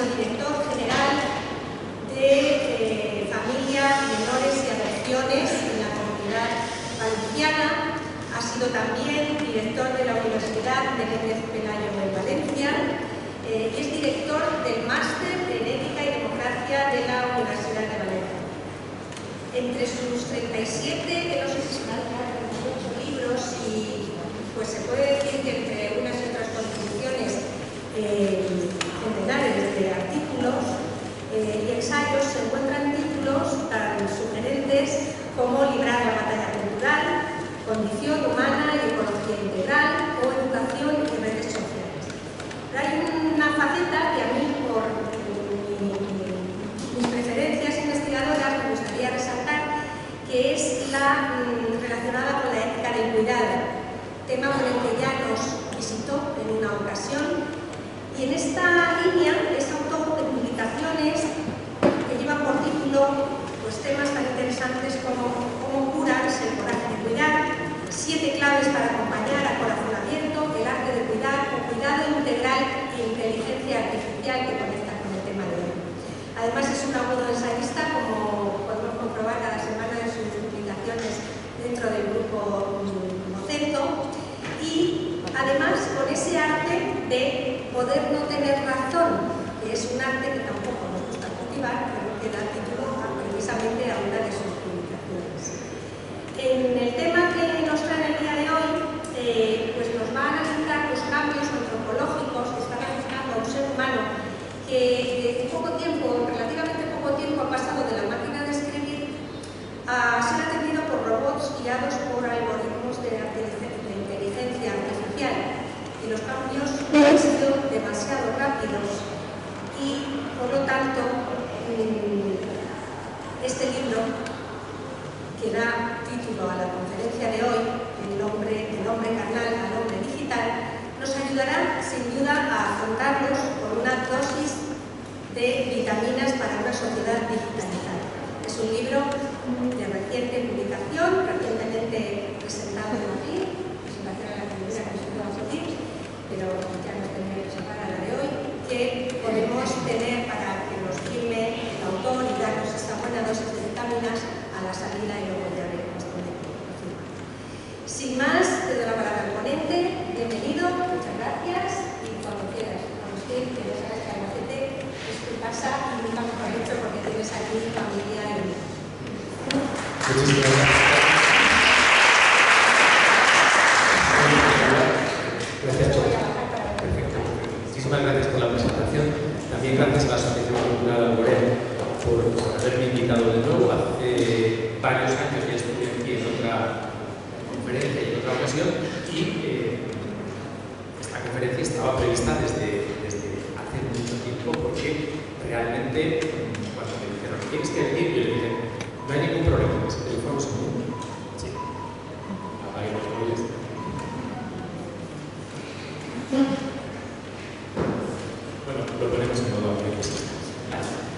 sido director general de Familia, Menores y Adopciones en la Comunidad Valenciana. Ha sido también director de la Universidad de Méndez Pelayo en Valencia y es director del Máster en Ética y Democracia de la Universidad de Valencia. Entre sus 37, que no sé si son 38 libros, y pues se puede decir que entre unas y otras contribuciones centenares de artículos y ensayos se encuentran títulos tan sugerentes como Librar la batalla cultural, Condición humana y ecología integral o Educación y redes sociales. Pero hay una faceta que a mí, por mis preferencias investigadoras, me gustaría resaltar, que es la relacionada con la ética del cuidado, tema con el que ya nos visitó en una ocasión. Y en esta línea es autor de publicaciones que llevan por título pues, temas tan interesantes como cómo curarse el coraje de cuidar, 7 claves para acompañar a corazón abierto, el arte de cuidar, o cuidado integral e inteligencia artificial, que conecta con el tema de hoy. Además es un agudo ensayista, como podemos comprobar cada semana en sus publicaciones dentro del grupo Vocento, y además con ese arte de poder no tener razón, que es un arte que tampoco nos gusta cultivar, pero que da título precisamente a una de sus publicaciones. En el tema que nos trae el día de hoy, pues nos va a analizar los cambios antropológicos que están afectando a un ser humano que en poco tiempo, relativamente poco tiempo, ha pasado de la máquina de escribir a ser atendido por robots guiados por algoritmos de inteligencia artificial. Y los cambios han sido demasiado rápidos y, por lo tanto, este libro que da título a la conferencia de hoy, del hombre carnal al hombre digital, nos ayudará sin duda a afrontarlos con una dosis de vitaminas para una sociedad digitalizada. Es un libro de reciente publicación, recientemente presentado en Madrid, presentación a la comunidad que nos va a decir, pero ya nos tendré que presentar a la de hoy, que podemos tener para que nos firme el autor y darnos esta buena dosis de vitaminas a la salida, y luego ya veremos dónde lo firma. Sin más, te doy la palabra al ponente. Bienvenido, muchas gracias, y cuando quieras, Agustín, que ya sabes que Albacete es tu casa y nunca mejor dicho porque tienes aquí familia y... Muchísimas gracias. Perfecto. Muchísimas gracias por la presentación. También gracias a la Asociación Cultural Alborén por haberme invitado de nuevo. Hace varios años ya estuve aquí en otra conferencia y en otra ocasión, y esta conferencia estaba prevista desde hace mucho tiempo, porque realmente cuando me dijeron ¿qué tienes que decir? Yo le dije, no hay ningún problema, que se teléfono es un... Sí. Apague los móviles. Bueno, lo ponemos en modo audio.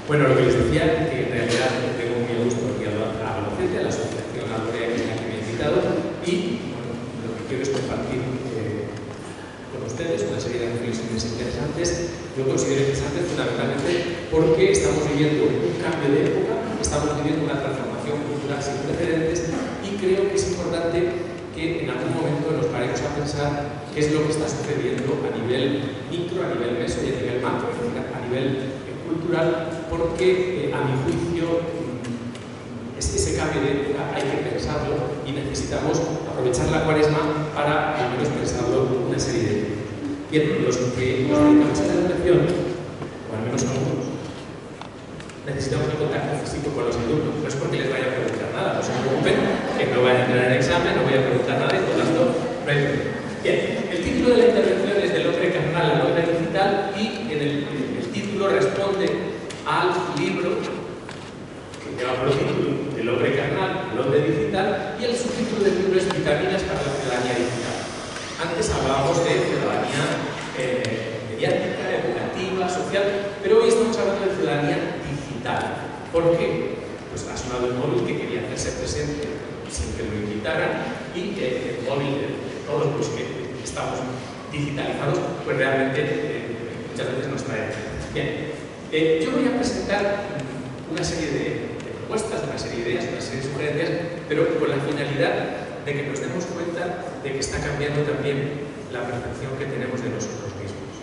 Bueno, lo que les decía, que en realidad tengo muy a gusto aquí a Albacete, a la Asociación Alborén en la que me he invitado, y bueno, lo que quiero es compartir con ustedes una serie de reflexiones interesantes. Yo considero interesantes fundamentalmente porque estamos viviendo un cambio de época, estamos viviendo una transformación cultural sin precedentes, y creo que es importante que en algún momento nos paremos a pensar qué es lo que está sucediendo a nivel micro, a nivel meso y a nivel macro, es decir, a nivel cultural, porque a mi juicio ese cambio de época hay que pensarlo y necesitamos aprovechar la cuaresma para al menos pensarlo una serie de tiempo. Bien, los que nos dedicamos a la educación, o al menos algunos, necesitamos el contacto físico con los alumnos. No es porque les vaya a preguntar nada, no se preocupen, que no vayan a entrar en examen, no voy a preguntar nada, y por lo tanto no hay problema. Bien, el título de la intervención es del hombre carnal al hombre digital, y en el título responde al libro que lleva por título El hombre carnal, el hombre digital, y el subtítulo del libro es Vitaminas para la ciudadanía digital. Antes hablábamos de ciudadanía mediática, educativa, social, pero hoy estamos hablando de ciudadanía digital. ¿Por qué? Pues ha sonado el móvil que quería hacerse presente sin que lo invitaran, y el móvil de todos los que estamos digitalizados, pues realmente muchas veces nos trae. Bien, Yo voy a presentar una serie de propuestas, una serie de ideas, una serie de sugerencias, pero con la finalidad de que nos demos cuenta de que está cambiando también la percepción que tenemos de nosotros mismos.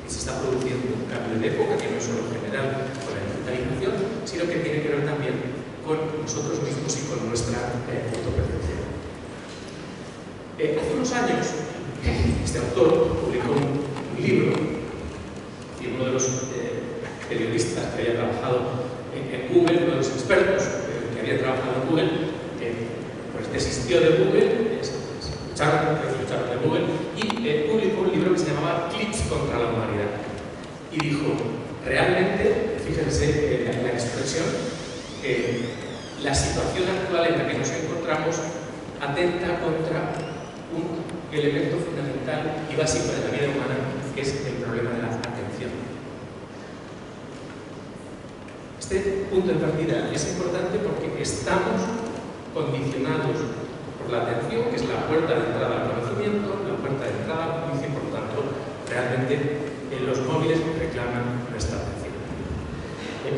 Y se está produciendo un cambio de época que no es solo general con la digitalización, sino que tiene que ver también con nosotros mismos y con nuestra autopercepción. Hace unos años, este autor publicó un libro, y uno de los periodistas que había trabajado en Google, uno de los expertos que había trabajado en Google, pues desistió de Google, echaron de Google, y publicó un libro que se llamaba Clics contra la humanidad. Y dijo, realmente, fíjense la expresión, la situación actual en la que nos encontramos atenta contra un elemento fundamental y básico de la vida humana, que es el problema de la atención. Este punto de partida es importante porque estamos condicionados por la atención, que es la puerta de entrada al conocimiento, la puerta de entrada al juicio, y por lo tanto, realmente los móviles reclaman nuestra atención.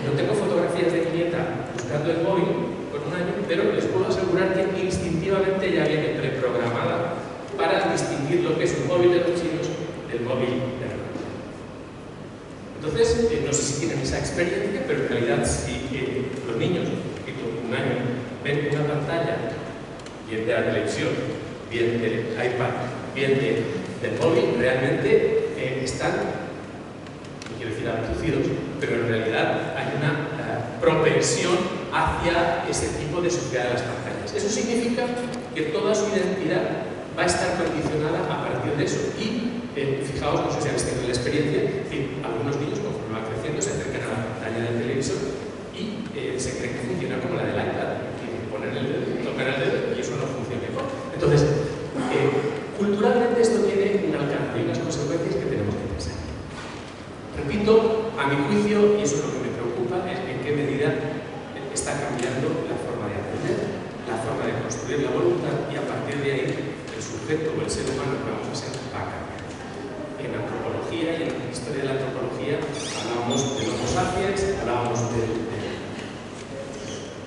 No tengo fotografías de mi nieta buscando el móvil por un año, pero les puedo asegurar que instintivamente ya viene preprogramada para distinguir lo que es un móvil de los chinos del móvil de la niña. Entonces, no sé si tienen esa experiencia, pero en realidad si los niños que con un año ven una pantalla, bien de la televisión, bien del iPad, bien del móvil, realmente están, no quiero decir abducidos, pero en realidad hay una propensión hacia ese tipo de sociedad de las pantallas. Eso significa que toda su identidad va a estar condicionada a partir de eso. Y fijaos, no sé si habéis tenido la experiencia, es decir, algunos niños conforme van creciendo se acercan a la pantalla del televisor y se creen que funciona como la del iPad, que ponen el dedo, tocan el dedo y eso no funciona igual. Entonces, culturalmente esto tiene un alcance y unas consecuencias que tenemos que pensar. Repito, a mi juicio, y eso es lo que me preocupa, es en qué medida está cambiando la forma de aprender, la forma de construir la voluntad, y a partir de ahí el sujeto o el ser humano que vamos a ser va a cambiar. En antropología y en la historia de la antropología hablábamos del Homo sapiens, hablábamos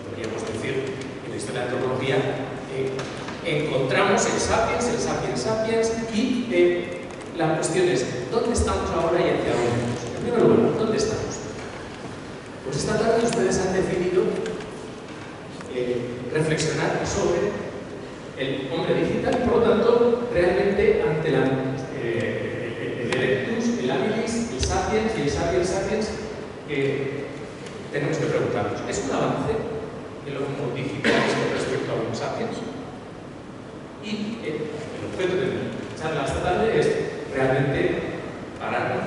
podríamos decir, en la historia de la antropología encontramos el sapiens sapiens, y la cuestión es, ¿dónde estamos ahora y hacia dónde vamos? En primer lugar, ¿dónde estamos? Pues esta tarde ustedes han decidido reflexionar sobre el hombre digital y, por lo tanto, realmente ante el erectus, el habilis, el sapiens y el sapiens, tenemos que preguntarnos, ¿es un avance el homo digital respecto a Homo sapiens? Y el objeto de mi charla esta tarde es realmente pararnos,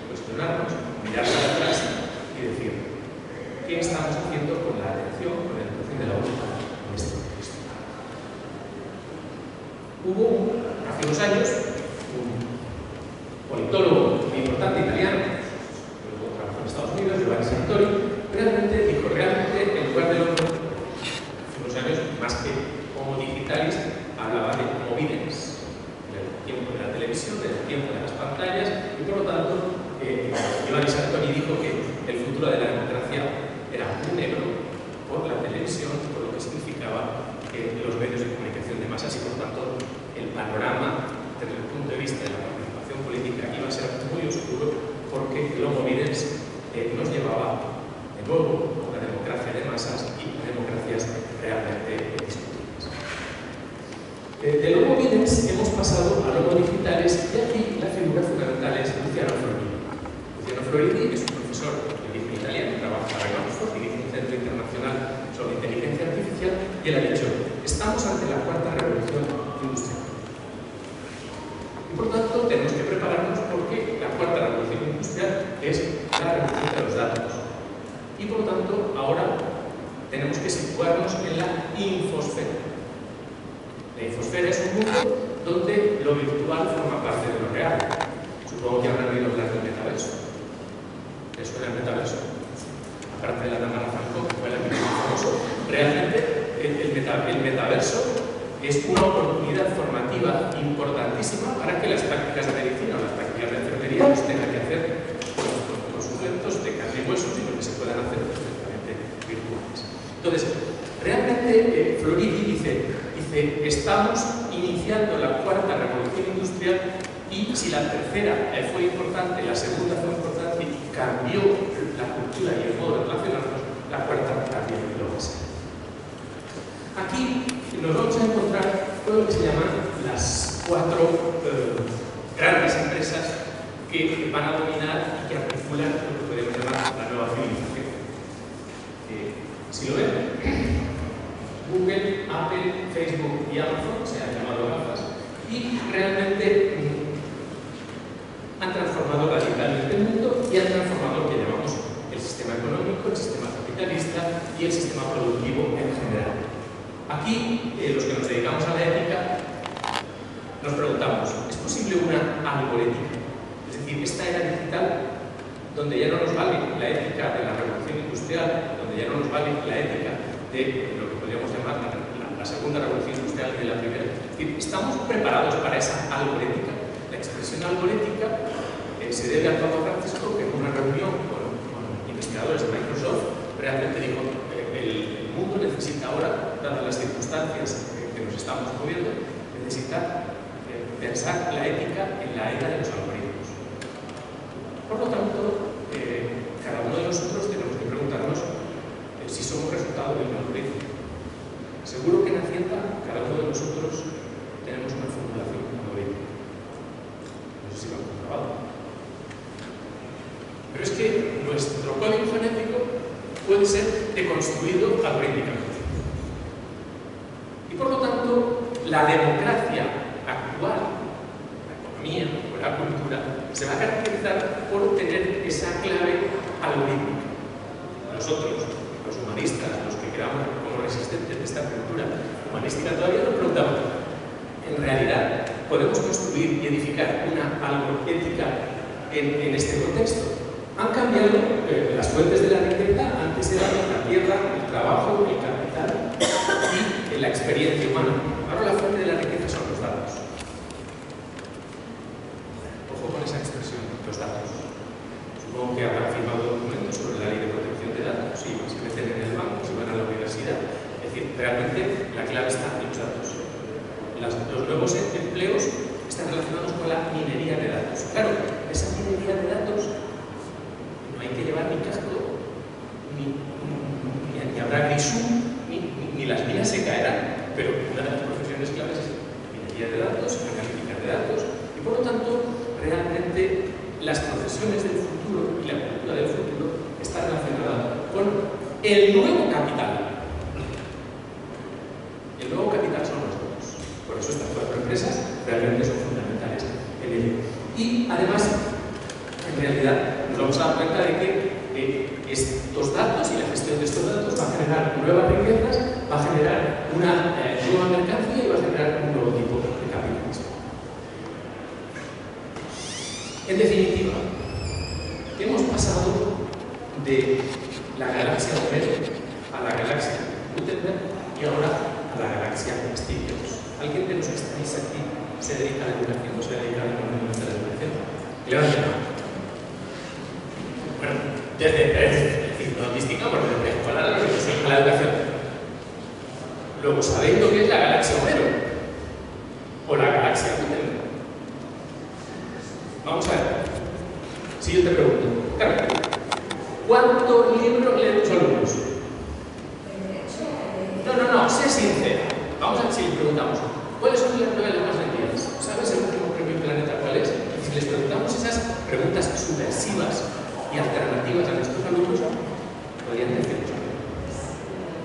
cuestionarnos, mirar para atrás y decir, ¿qué estamos haciendo con la atención, con la educación de la voluntad en este contexto? Hubo, hace unos años, un politólogo muy importante italiano, que luego trabajó en Estados Unidos, Giovanni Sartori, realmente dijo, en lugar del hombre, hace unos años, más que homo digitalis, hablaba de homo videns, del tiempo de la televisión, del tiempo de las pantallas, y por lo tanto, Giovanni Sartori dijo que el futuro de la democracia era muy negro por la televisión, por lo que significaba los medios de comunicación de masas, y por tanto el panorama desde el punto de vista de la participación política iba a ser muy oscuro, porque el homo videns nos llevaba de nuevo a una democracia de masas y a democracias realmente discutibles. Del homo videns hemos pasado al homo digitales, y aquí la figura fundamental es Luciano Floridi. Luciano Floridi es un profesor de origen italiano, trabaja para Oxford, dirige un centro internacional sobre inteligencia artificial, y él ha dicho, estamos ante la cuarta revolución industrial. Y por tanto tenemos que prepararnos porque la cuarta revolución industrial es la revolución de los datos. Y por lo tanto ahora tenemos que situarnos en la infosfera. La infosfera es un mundo donde lo virtual forma parte de lo real. Supongo que habrán oído hablar del metaverso. ¿Les suena el metaverso? Aparte de la Tamara Falcón, que fue la que hizo famoso, realmente el metaverso es una oportunidad formativa importantísima para que las prácticas de medicina o las prácticas de enfermería los tengan que hacer con sujetos de carne y puedan hacer perfectamente virtuales. Entonces, realmente Floridi dice, estamos iniciando la cuarta revolución industrial y si la tercera fue importante, la segunda fue importante y cambió la cultura y el modo de relacionarnos, la cuarta también lo va a ser. Aquí nos vamos a encontrar con lo que se llaman las cuatro grandes empresas que van a dominar y que articulan lo que podemos llamar la nueva civilización. Si lo ven, Google, Apple, Facebook y Amazon se han llamado gafas y realmente han transformado radicalmente el mundo y han transformado lo que llamamos el sistema económico, el sistema capitalista y el sistema productivo en general. Aquí, los que nos dedicamos a la ética, nos preguntamos, ¿es posible una algoética? Es decir, esta era digital, donde ya no nos vale la ética de la revolución industrial, donde ya no nos vale la ética de lo que podríamos llamar la segunda revolución industrial y de la primera. Es decir, estamos preparados para esa algoética. La expresión algoética se debe al Papa Francisco, que en una reunión con investigadores de Microsoft realmente dijo el mundo necesita ahora, dadas las circunstancias que nos estamos moviendo, necesita pensar la ética en la era de los algoritmos. Por lo tanto, cada uno de nosotros tenemos que preguntarnos si somos resultado de un algoritmo. Seguro que en Hacienda cada uno de nosotros tenemos una formulación algorítmica. No sé si lo han comprobado. Pero es que nuestro código genético puede ser deconstruido algorítmicamente. Y por lo tanto, la democracia actual, la economía o la cultura, se va a caracterizar por tener esa clave algorítmica. Nosotros, los humanistas, los que quedamos como resistentes de esta cultura humanística, todavía nos preguntamos, en realidad, ¿podemos construir y edificar una algoética en este contexto? Han cambiado las fuentes de la riqueza, antes era la tierra, el trabajo, el capital y la experiencia humana. Ahora la fuente de la riqueza son los datos. Ojo con esa expresión, los datos. Supongo que habrán firmado documentos sobre la ley de protección de datos, si se meten en el banco, si van a la universidad. Es decir, realmente la clave está en los datos. Los nuevos empleos están relacionados con la minería de datos. Claro, esa minería de datos no hay que llevar ni casco, ni habrá grisú, ni las minas se caerán. Pero una de las profesiones claves es minería de datos, analítica de datos, y por lo tanto, realmente las profesiones del futuro y la cultura del futuro está relacionada con el nuevo capital. El nuevo capital son los datos. Por eso estas cuatro empresas realmente son fundamentales en ello. Y además, en realidad, nos vamos a dar cuenta de que estos datos y la gestión de estos datos va a generar nuevas riquezas, va a generar una nueva mercancía y va a generar un nuevo tipo de capitalismo. En definitiva, hemos pasado de la galaxia Homero a la galaxia Gutenberg y ahora a la galaxia Steve Jobs. ¿Alguien de los que estáis aquí se dedica a la educación o se dedica al mundo de la educación? Levanten la mano. Bueno, nos distingamos desde escolar a la educación. Luego, ¿sabéis lo que es la galaxia Homero? O la galaxia Gutenberg. Vamos a ver. Si yo te pregunto, Carmen, ¿cuántos libros leen tus alumnos? No, sé sincera. Vamos a ver si les preguntamos, ¿cuáles son las novelas más vendidas? ¿Sabes el último premio Planeta cuál es? Y si les preguntamos esas preguntas subversivas y alternativas a nuestros alumnos, podrían decirnos algo.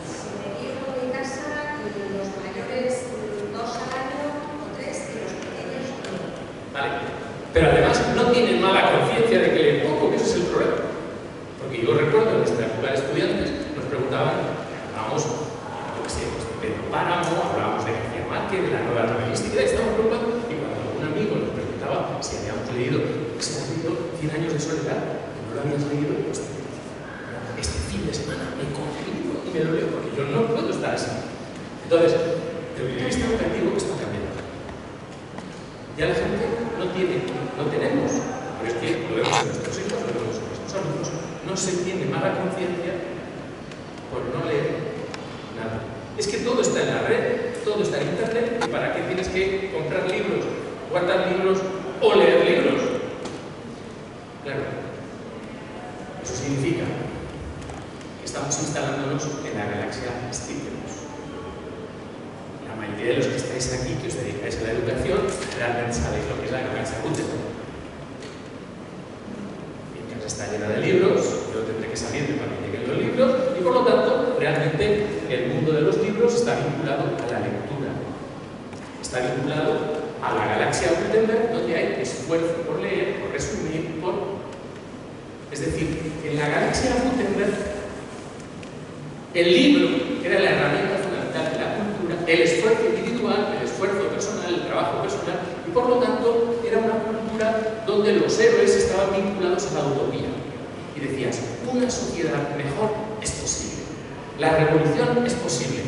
Si me llevo de casa, los mayores 2 al año o 3 y los pequeños 1. Vale. Pero además no tienen mala conciencia de que leen poco, que ese es el problema. Porque yo recuerdo en nuestra época de estudiantes, nos preguntaban, hablábamos, yo qué sé, de Páramo, hablábamos de García Márquez, de la nueva novelística, y estábamos preocupados, y cuando algún amigo nos preguntaba si habíamos leído, si has leído 100 años de soledad, no lo habías leído, pues este fin de semana me confirmo y me lo leo, porque yo no puedo estar así. Entonces, desde el punto de vista educativo, esto ha cambiado. Ya la gente no tenemos, pero es que lo vemos en nuestros hijos, lo vemos en nuestros alumnos, no se tiene mala conciencia por no leer nada. Es que todo está en la red, todo está en internet, y ¿para qué tienes que comprar libros, guardar libros o leer libros? Claro, eso significa que estamos instalándonos en la galaxia Stephenus. La mayoría de los que estáis aquí, que os dedicáis a la educación, realmente sabéis lo que es la galaxia Gutenberg. Está llena de libros, yo tendré que salir de cuando lleguen los libros, y por lo tanto, realmente el mundo de los libros está vinculado a la lectura. Está vinculado a la galaxia Gutenberg, donde hay esfuerzo por leer, por resumir, Es decir, en la galaxia Gutenberg, el libro era la herramienta fundamental de la cultura, el esfuerzo individual, el esfuerzo personal, el trabajo personal, y por lo tanto era una cultura donde los héroes estaban vinculados a la utopía. Y decías, una sociedad mejor es posible. La revolución es posible.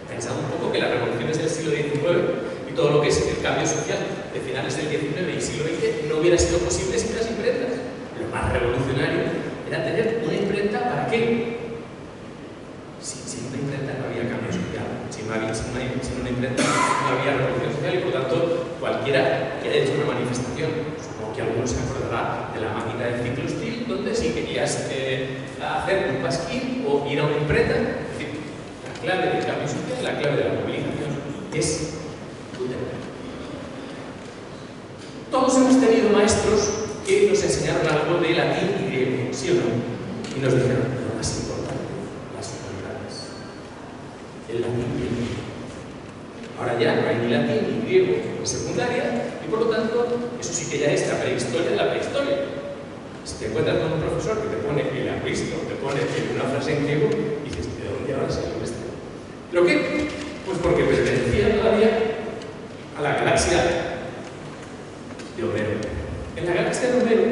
Pensad un poco que las revoluciones del siglo XIX y todo lo que es el cambio social de finales del XIX y siglo XX no hubiera sido posible sin las imprentas. Lo más revolucionario era tener una imprenta. ¿Para qué? Sin una imprenta no había cambio social. Sin una imprenta no había revolución social, y por tanto cualquiera que haya hecho una manifestación, supongo que algunos se acordará de la máquina de ciclostil, donde si querías hacer un pasquín o ir a una imprenta, es decir, la clave del cambio social, la clave de la movilización es Gutenberg. Todos hemos tenido maestros que nos enseñaron algo de latín y griego, ¿sí o no? Y nos dijeron, lo más importante, las humanidades. El latín y el griego. Ahora ya no hay ni latín ni griego en secundaria, y por lo tanto, eso sí que ya es la prehistoria de la prehistoria. Si te encuentras con un profesor que te pone el acristo, te pone una frase en griego, y dices, ¿de dónde ahora salió esto? ¿Pero qué? Pues porque pertenecía todavía a la galaxia de Homero. En la galaxia de Homero,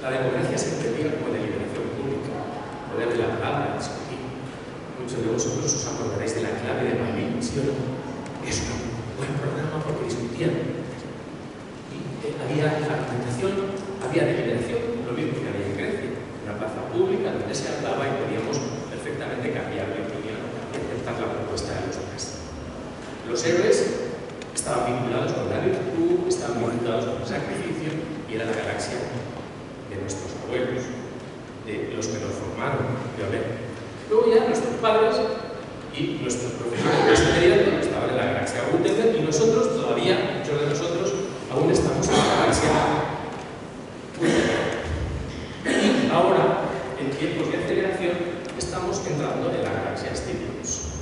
la democracia se entendía como deliberación pública, poder de la palabra, discutir. Muchos de vosotros os acordaréis de la clave de Bailey, ¿sí o no? Es un buen programa porque discutían. Y había argumentación, había deliberación, lo mismo que había en Grecia, una plaza pública donde se hablaba y podíamos perfectamente cambiar de opinión y aceptar la propuesta de los demás. Los héroes estaban vinculados con la virtud, estaban vinculados con el sacrificio, y era la galaxia de nuestros abuelos, de los que nos formaron, de Homero. Luego ya nuestros padres y nuestros profesores de experiencia estaban en la galaxia Gutenberg, y nosotros todavía, muchos de nosotros, aún estamos en la galaxia Gutenberg. Y ahora, en tiempos de aceleración, estamos entrando en la galaxia Stephenus.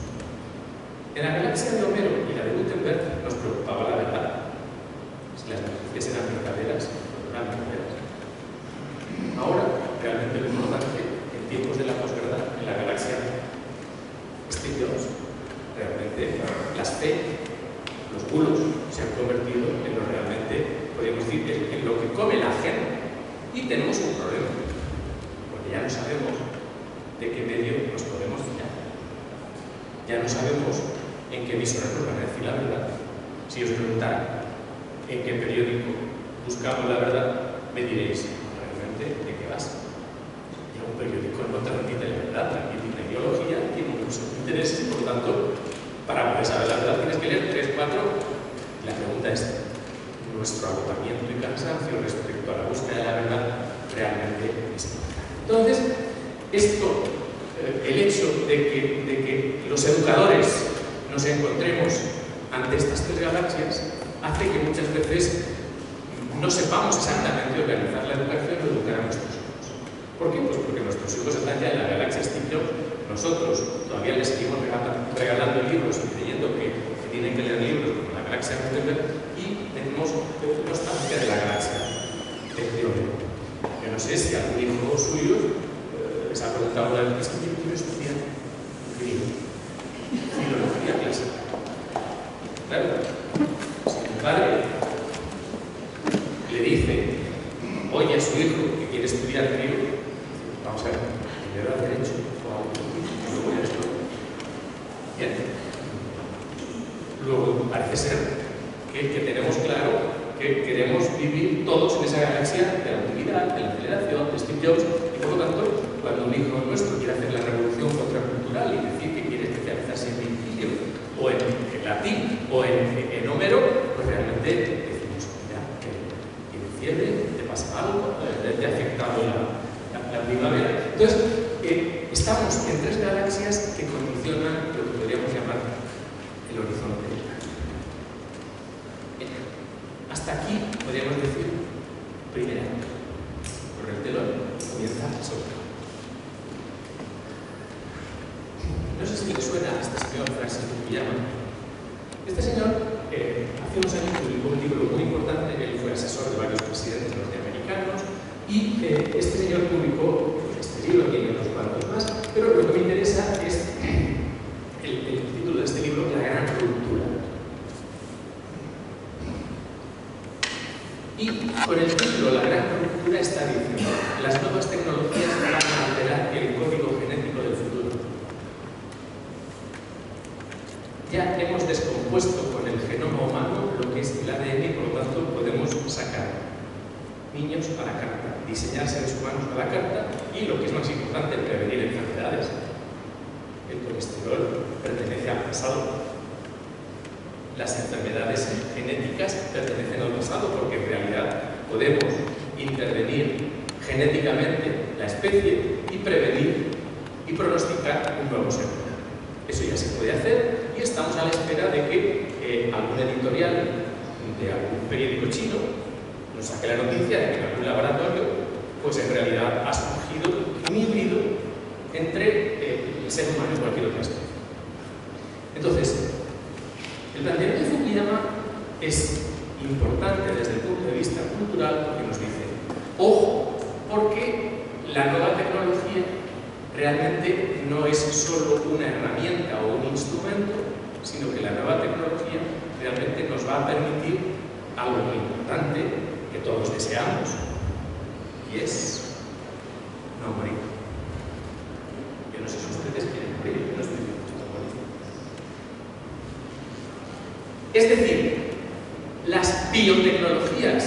En la galaxia de Homero y la de Gutenberg nos preocupaba la verdad. Si las noticias eran verdaderas, no eran verdaderas. Ahora, realmente lo importante, en tiempos de la posverdad, en la galaxia Stephenus, realmente las fe, los bulos, se han convertido en lo realmente, podríamos decir, en lo que come la gente. Y tenemos un problema, porque ya no sabemos de qué medio nos podemos fiar. Ya no sabemos en qué emisora nos van a decir la verdad. Si os preguntara en qué periódico buscamos la verdad, me diréis, ¿realmente de qué vas? Ya un periódico no transmite la verdad, transmite una ideología, tiene muchos intereses, por lo tanto, para poder saber la verdad tienes que leer 3, 4. La pregunta es, ¿nuestro agotamiento y cansancio respecto a la búsqueda de la verdad realmente es importante? Entonces, esto, el hecho de que los educadores nos encontremos ante estas tres galaxias hace que muchas veces no sepamos exactamente organizar la educación o educar a nuestros hijos. ¿Por qué? Pues porque nuestros hijos están ya en la galaxia Stephenus. Nosotros todavía les seguimos regalando libros y creyendo que tienen que leer libros como la galaxia Gutenberg, y tenemos nostalgia de la galaxia de Homero. Yo no sé si algún hijo suyo les ha preguntado una vez, ¿qué quiero estudiar? Griego. Filología clásica. Claro, si mi padre le dice, oye a su hijo que quiere estudiar griego, vamos a ver, primero al derecho, luego ya esto. Bien. Luego parece ser que tenemos claro que queremos vivir todos en esa galaxia de la movilidad, de la aceleración, de Steve Jobs, y por tanto, cuando un hijo nuestro quiere hacer la revolución contracultural y decir que quiere especializarse en Virgilio, o en latín, o en Homero, pues realmente decimos, mira, que tiene fiebre, te pasa algo, te ha afectado la primavera. Entonces, estamos en tres galaxias que condicionan lo que podríamos llamar el horizonte. Hasta aquí podríamos decir primera. Por el telón comienza el sol. No sé si le suena a este señor Francis Fukuyama. Este señor hace unos años publicó un libro muy importante. Él fue asesor de varios presidentes norteamericanos y este señor publicó este libro, tiene unos cuantos más, pero lo que me interesa es el título de este libro, La Gran Ruptura. Y con el título La Gran Ruptura está diciendo: las nuevas tecnologías van a alterar el código genético del futuro. Ya hemos descompuesto con el genoma humano lo que es el ADN y por lo tanto podemos sacar niños a la carta, diseñar seres humanos a la carta y, lo que es más importante, prevenir enfermedades. El colesterol pertenece al pasado. Las enfermedades genéticas pertenecen al pasado porque en realidad podemos intervenir genéticamente la especie y prevenir y pronosticar un nuevo ser humano. Eso ya se puede hacer y estamos a la espera de que algún editorial de algún periódico chino nos saque la noticia de que en algún laboratorio pues en realidad ha surgido un híbrido entre el ser humano y cualquier otra especie. Entonces, el planteamiento de Fukuyama es importante desde el punto de vista cultural porque nos dice, ojo, porque la nueva tecnología realmente no es solo una herramienta o un instrumento, sino que la nueva tecnología realmente nos va a permitir algo muy importante que todos deseamos, y es no morir. Yo no sé si ustedes quieren morir, yo no estoy dispuesto a morir. Es decir, las biotecnologías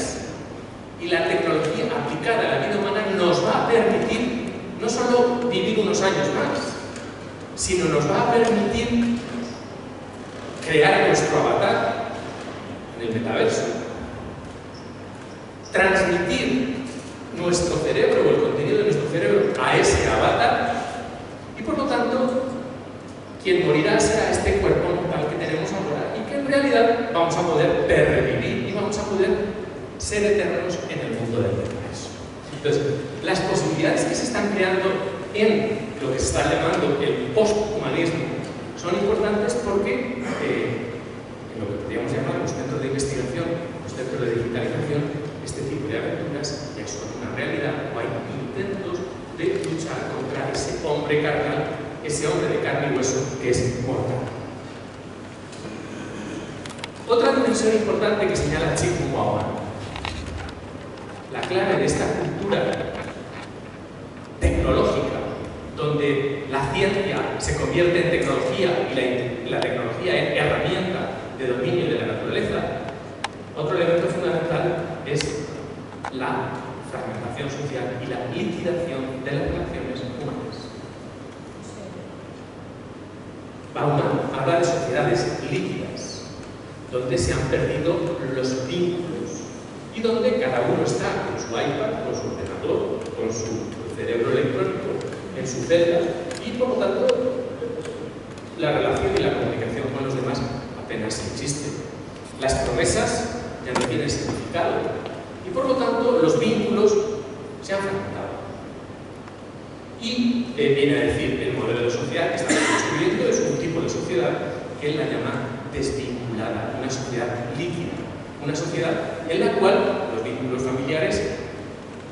y la tecnología aplicada a la vida humana nos va a permitir no solo vivir unos años más, sino nos va a permitir crear nuestro avatar en el metaverso, transmitir nuestro cerebro o el contenido de nuestro cerebro a ese avatar y, por lo tanto, quien morirá será este cuerpo mortal que tenemos ahora y que en realidad vamos a poder revivir y vamos a poder ser eternos en el mundo del metaverso. Entonces, las posibilidades que se están creando en lo que se está llamando el posthumanismo son importantes porque en lo que podríamos llamar los centros de investigación, los centros de digitalización, este tipo de aventuras ya son una realidad, o hay intentos de luchar contra ese hombre carnal, ese hombre de carne y hueso que es mortal. Otra dimensión importante que señala Chiku Huawan, la clave de esta cultura tecnológica, donde la ciencia se convierte en tecnología y la tecnología en herramienta de dominio de la naturaleza, otro elemento fundamental es la fragmentación social y la liquidación de las relaciones humanas. Bauman habla de sociedades líquidas, donde se han perdido los vínculos y donde cada uno está con su iPad, con su ordenador, con su cerebro electrónico en su celda y, por lo tanto, la relación y la comunicación con los demás apenas existe. Las promesas ya no tienen significado y, por lo tanto, los vínculos se han fragmentado. Y viene a decir, el modelo social que estamos construyendo es un tipo de sociedad que él la llama desvinculada, una sociedad líquida, una sociedad en la cual los vínculos familiares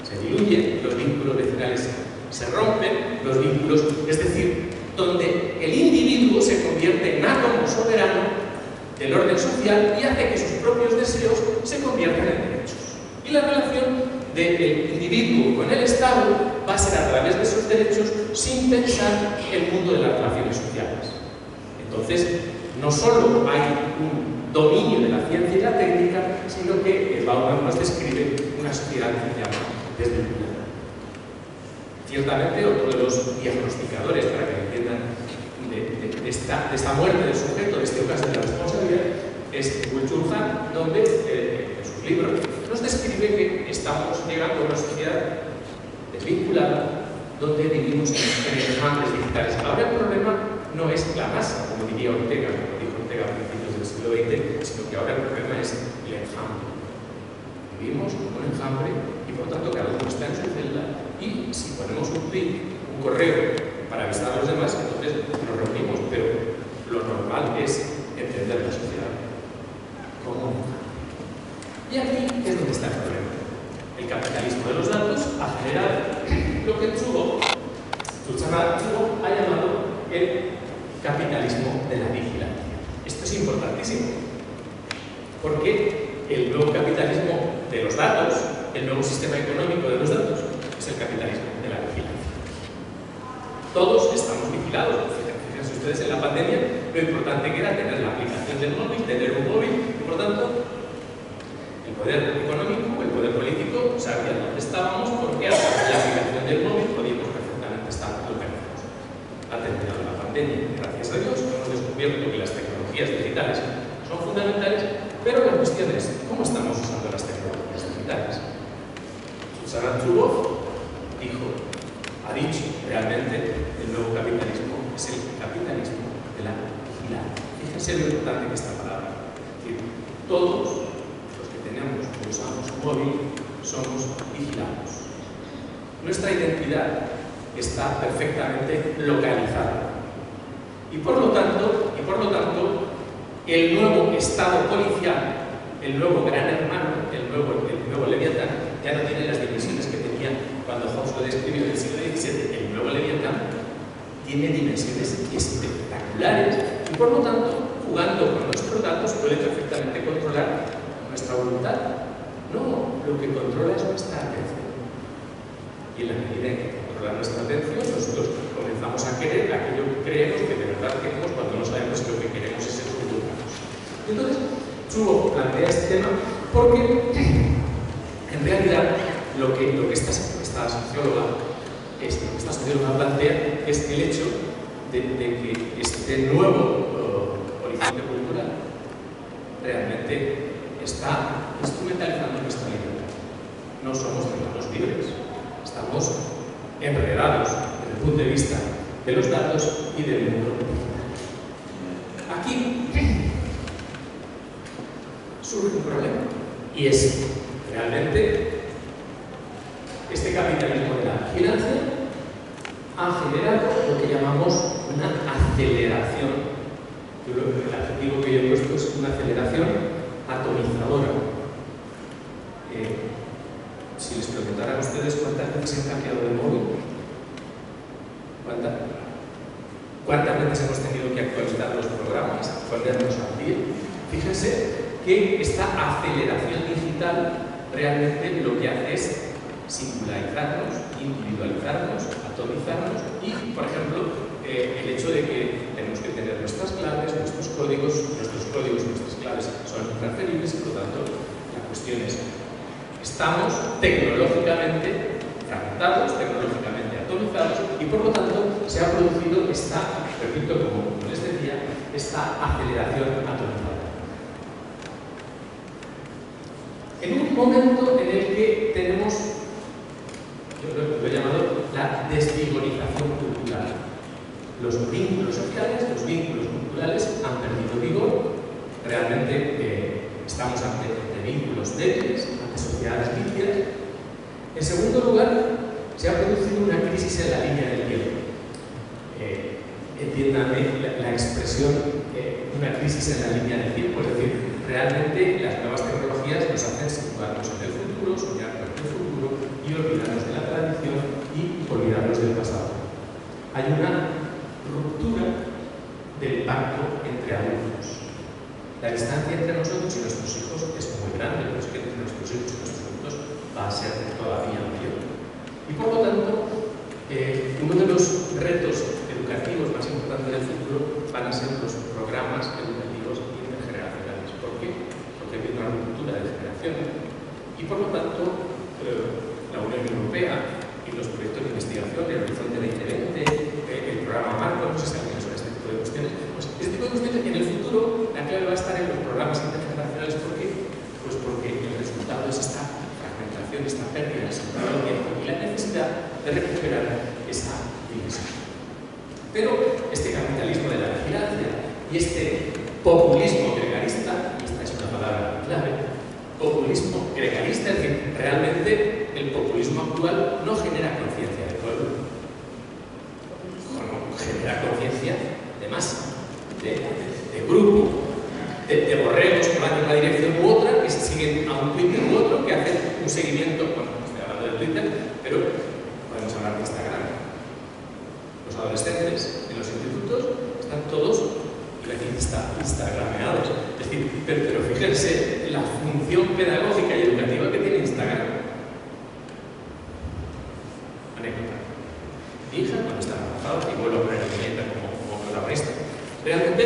se diluyen, los vínculos vecinales se rompen, los vínculos, es decir, donde el individuo se convierte en átomo soberano del orden social y hace que sus propios deseos se conviertan en derechos. Y la relación del individuo con el Estado va a ser a través de esos derechos sin pensar el mundo de las relaciones sociales. Entonces, no solo hay un dominio de la ciencia y la técnica, sino que Bauman nos describe una sociedad que se llama desvinculada. Ciertamente, otro de los diagnosticadores, para que entiendan, de esta muerte del sujeto, de este ocaso de la responsabilidad, es Byung-Chul Han, donde en sus libros nos describe que estamos llegando a una sociedad desvinculada, donde vivimos en enjambres digitales. Ahora el problema no es la masa, como diría Ortega, como dijo Ortega a principios del siglo XX, sino que ahora el problema es el enjambre. Vivimos en un enjambre y por lo tanto cada uno está en su celda, y si ponemos un link, un correo para avisar a los demás, entonces nos reunimos, pero lo normal es entender la sociedad como un enjambre. Y aquí es donde está el problema. El capitalismo de los datos ha generado lo que Tsutsana Tsubo ha llamado el capitalismo de la vigilancia. Esto es importantísimo, porque el nuevo capitalismo de los datos, el nuevo sistema económico de los datos, es el capitalismo de la vigilancia. Todos estamos vigilados. Fíjense ustedes en la pandemia lo importante que era tener la aplicación del móvil, tener un móvil, y por tanto el poder económico, el poder político, sabía dónde estábamos, porque a través de la aplicación del móvil podíamos perfectamente estar localizados. Ha terminado la pandemia, gracias a Dios, hemos descubierto que las tecnologías digitales son fundamentales, pero la cuestión es cómo estamos usando las tecnologías digitales. Tsutsana Tsubo ha dicho realmente el nuevo capitalismo es el capitalismo de la vigilancia. Fíjense lo importante que esta palabra. Es decir, todos usamos un móvil, somos vigilados. Nuestra identidad está perfectamente localizada. Y por lo tanto, el nuevo Estado policial, el nuevo Gran Hermano, el nuevo Leviatán, ya no tiene las dimensiones que tenía cuando Hobbes lo describió en el siglo XVII. El nuevo Leviatán tiene dimensiones espectaculares y por lo tanto, jugando con nuestros datos, puede perfectamente controlar nuestra voluntad. No, lo que controla es nuestra atención. Y en la medida en que controla nuestra atención, nosotros comenzamos a querer aquello que creemos que de verdad queremos cuando no sabemos que lo que queremos es ser juzgados. Entonces, Tsubo plantea este tema porque, en realidad, lo que esta socióloga plantea es el hecho de que este nuevo horizonte cultural realmente está instrumentalizando nuestra libertad. No somos ciudadanos libres, estamos enredados desde el punto de vista de los datos y del mundo. Aquí surge un problema, y es realmente este capitalismo de la vigilancia ha generado lo que llamamos una aceleración. El adjetivo que yo he puesto es una aceleración atomizadora. Si les preguntaran a ustedes cuántas veces han cambiado de móvil, cuántas veces hemos tenido que actualizar los programas, ponernos al día, fíjense que esta aceleración digital realmente lo que hace es singularizarnos, individualizarnos, atomizarnos y, por ejemplo, el hecho de que tenemos que tener nuestras claves, nuestros códigos y nuestras claves son intransferibles, y por lo tanto la cuestión es: estamos tecnológicamente fragmentados, tecnológicamente atomizados, y por lo tanto se ha producido esta, repito, como les decía, esta aceleración atomizada. En un momento en el que tenemos, yo lo he llamado la desvigorización cultural. Los vínculos sociales, los vínculos culturales han perdido vigor. Realmente estamos ante vínculos débiles, ante sociedades rígidas. En segundo lugar, se ha producido una crisis en la línea del tiempo. Entiéndanme la expresión, una crisis en la línea del tiempo, es decir, realmente las nuevas tecnologías nos hacen situarnos en el futuro, soñar con el futuro y olvidarnos de la tradición y olvidarnos del pasado. Hay una ruptura del pacto entre adultos. La distancia entre nosotros y nuestros hijos es muy grande, pero es que entre nuestros hijos y nuestros adultos va a ser todavía mayor. Y por lo tanto, uno de los retos educativos más importantes del futuro van a ser los programas educativos intergeneracionales. ¿Por qué? Porque hay una ruptura de generaciones. Y por lo tanto, la Unión Europea y los proyectos de investigación Pero este capitalismo de la vigilancia y este populismo gregarista, y esta es una palabra clave, populismo gregarista, es decir, realmente el populismo actual no genera conciencia del pueblo, no genera conciencia de masa, de grupo, de borregos que van en una dirección u otra, que se siguen a un Twitter u otro, que hacen un seguimiento, bueno, estoy hablando de Twitter, pero podemos hablar de Instagram. Los adolescentes en los institutos están todos instagrameados. Es decir, pero fíjense la función pedagógica y educativa que tiene Instagram. Anécdota. Mi hija, cuando estaba embarazada, y vuelvo a poner a mi nieta como protagonista, realmente,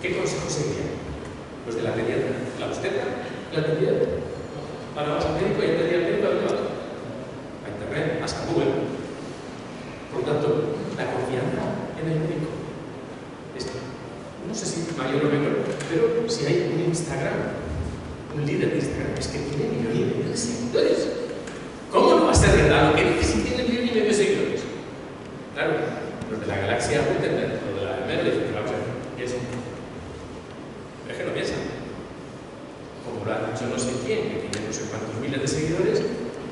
¿qué consejos seguían? Los de la pediatra, la obstetra, la pediatra. Ahora vas al médico y ya te diría el médico a dónde vas. A internet, vas a Google. Por lo tanto, la confianza en el médico es, no sé si mayor o menor, pero si hay un Instagram, un líder de Instagram, es que tiene 1,5 millones de seguidores. ¿Cómo no va a ser verdad lo que dice si tiene 1,5 millones de seguidores? Claro, los de la galaxia Gutenberg, los de la Merle, es que no piensan. Como lo ha dicho no sé quién, que tiene no sé cuántos miles de seguidores,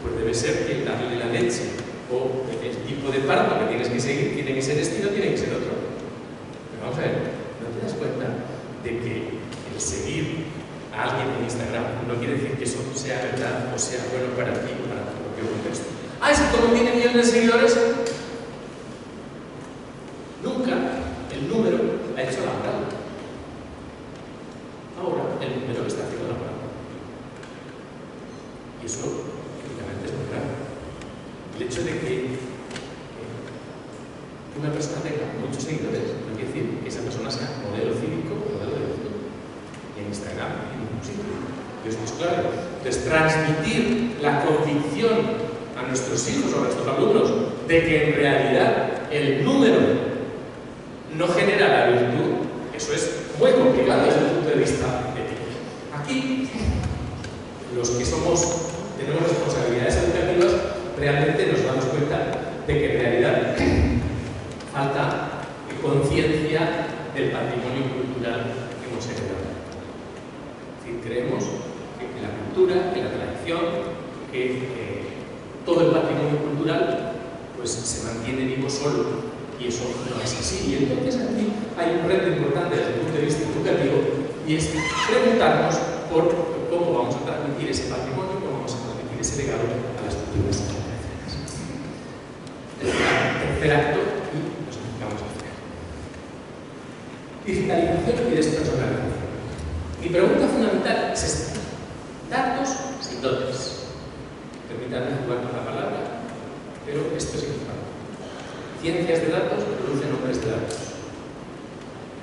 pues debe ser que darle la leche o el tipo de parto que tienes que seguir tiene que ser este y no tiene que ser otro. Pero vamos a ver, ¿no te das cuenta de que el seguir a alguien en Instagram no quiere decir que eso sea verdad o sea bueno para ti o para tu propio contexto? Ah, es que como tiene millones de seguidores, nunca el número ha hecho la moral. Ahora el número está haciendo la moral. Y eso, lógicamente, es muy grave. El hecho de que una persona tenga muchos seguidores no quiere decir que esa persona sea modelo cívico o modelo de virtud. Y en Instagram, en ningún sitio. Y eso es claro. Entonces, transmitir la convicción a nuestros hijos o a nuestros alumnos de que en realidad el número no genera la virtud, eso es muy complicado desde el punto de vista ético. Aquí, los que tenemos responsabilidades educativas, realmente nos damos cuenta de que en realidad falta conciencia del patrimonio cultural que hemos heredado. Es decir, creemos que la cultura, que la tradición, que todo el patrimonio cultural pues se mantiene vivo solo, y eso no es así. Y entonces aquí hay un reto importante desde el punto de vista educativo, y es preguntarnos por cómo vamos a transmitir ese patrimonio, cómo vamos a transmitir ese legado a las futuras generaciones. Tercer acto, y nos enfocamos al final. Digitalización y despersonalización. Mi pregunta fundamental es esta: datos sin dotes. Permítanme jugar con la palabra, pero esto es importante. Ciencias de datos producen hombres de datos.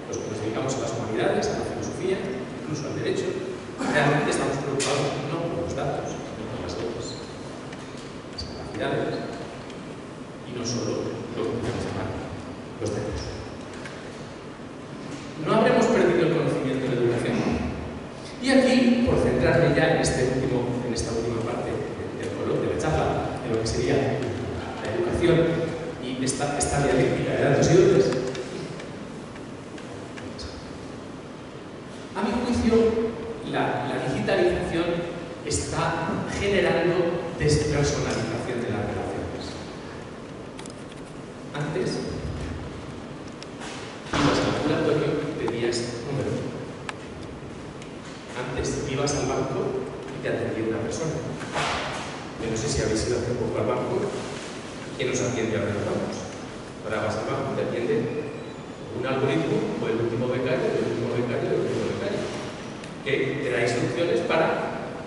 Los que nos dedicamos a las humanidades, a la filosofía, incluso al derecho, realmente estamos preocupados no por los datos, sino por las dotes, las capacidades, y no solo lo que podemos llamar los derechos. No habremos perdido el conocimiento de la educación. Y aquí, por centrarme ya en esta última parte del coloquio, de la charla, en lo que sería la educación y esta dialéctica de datos y dotes, a mi juicio, la digitalización está generando despersonalización de las relaciones. Antes, ibas al ambulatorio y pedías número. Antes ibas al banco y te atendía una persona. Yo no sé si habéis ido hace poco al banco. ¿Quién nos atiende ahora en los bancos? Ahora vas al banco y te atiende un algoritmo o el último becario, que te da instrucciones para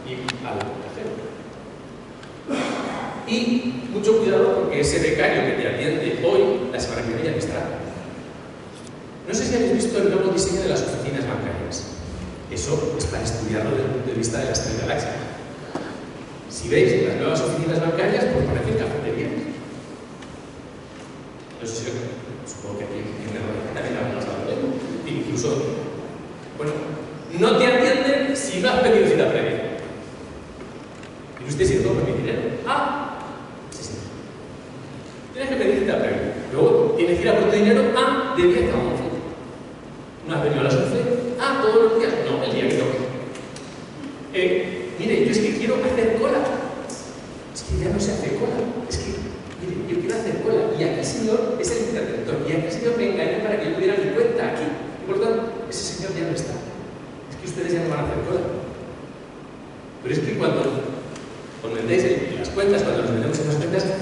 ir al cajero. Y mucho cuidado porque ese becario que te atiende hoy, la semana que viene ya no estará. No sé si habéis visto el nuevo diseño de las oficinas bancarias. Eso es para estudiarlo desde el punto de vista de las 3 galaxias. Si veis las nuevas oficinas bancarias, pues parecen cafeterías. No sé si supongo que aquí también habrá pasado lo mismo. Incluso, bueno, no te atienden si no has pedido cita previa. ¿Y usted si no toma mi dinero? Ah, sí, sí. Tienes que pedir cita previa. Luego tienes que ir a por tu dinero de 10 a 11. ¿No has venido a las 11? Todos los días. No, el día que toque. Mire, yo es que quiero hacer cola. Es que ya no se hace cola. Es que, mire, yo quiero hacer cola. Y aquí el señor es el interventor. Y aquí el señor me engaña para que yo pudiera mi cuenta aquí. Y por lo tanto, ese señor ya no está. Es que ustedes ya no van a hacer cola. Pero es que cuando vendéis las cuentas, cuando nos vendemos en las cuentas, dice,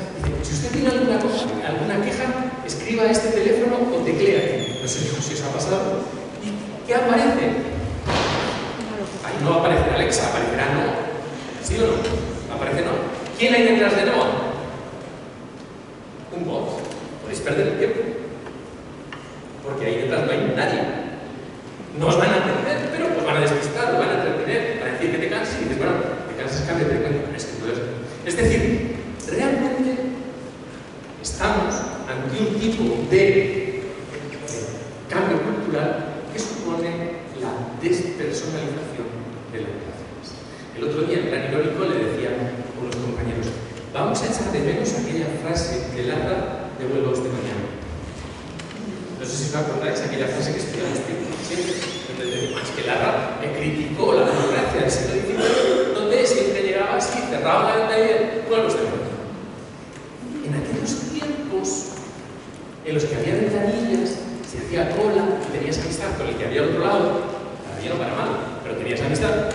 si usted tiene alguna cosa, alguna queja, escriba a este teléfono o teclea aquí. No sé si os ha pasado. ¿Y qué aparece? Ahí no aparece Alexa, aparecerá no. ¿Sí o no? ¿Aparece no? ¿Quién hay detrás de no? Un bot. Podéis perder el tiempo. Porque ahí detrás no hay nadie. No os van a atender, pero os van a despistar, os van a entretener, para decir que te canses y dices, bueno, te cansas, cámbiate de cuenta. Es decir, realmente estamos ante un tipo de cambio cultural que supone la despersonalización de las relaciones. El otro día, en plan irónico, le decía a unos compañeros, vamos a echar de menos aquella frase de Larra de vuelvo usted mañana. No sé si os acordáis aquella frase que estudiamos siempre, donde decimos que Larra criticó la democracia del siglo XIX, donde siempre llegaba así, cerraba la ventana y vuelvo usted mañana. En aquellos tiempos en los que había ventanillas, se hacía cola y tenías amistad con el que había al otro lado, para bien o para mal, pero tenías amistad,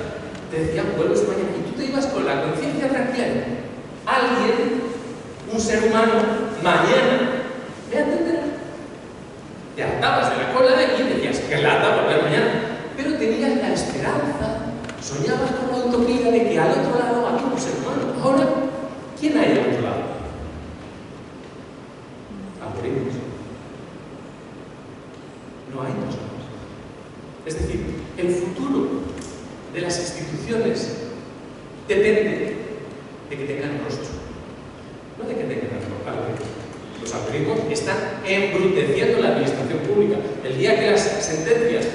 te decían vuelves mañana y tú te ibas con la conciencia tranquila. Alguien, un ser humano, mañana me atenderá. Te hartabas de la cola y decías que lata volver mañana, pero tenías la esperanza, soñabas con la utopía de que al otro lado había un ser humano. Ahora, ¿quién hay al otro lado? Algoritmos. No hay personas. Es decir, el futuro de las instituciones depende de que tengan rostro, no de que tengan algoritmos. Los algoritmos están embruteciendo la administración pública. El día que las sentencias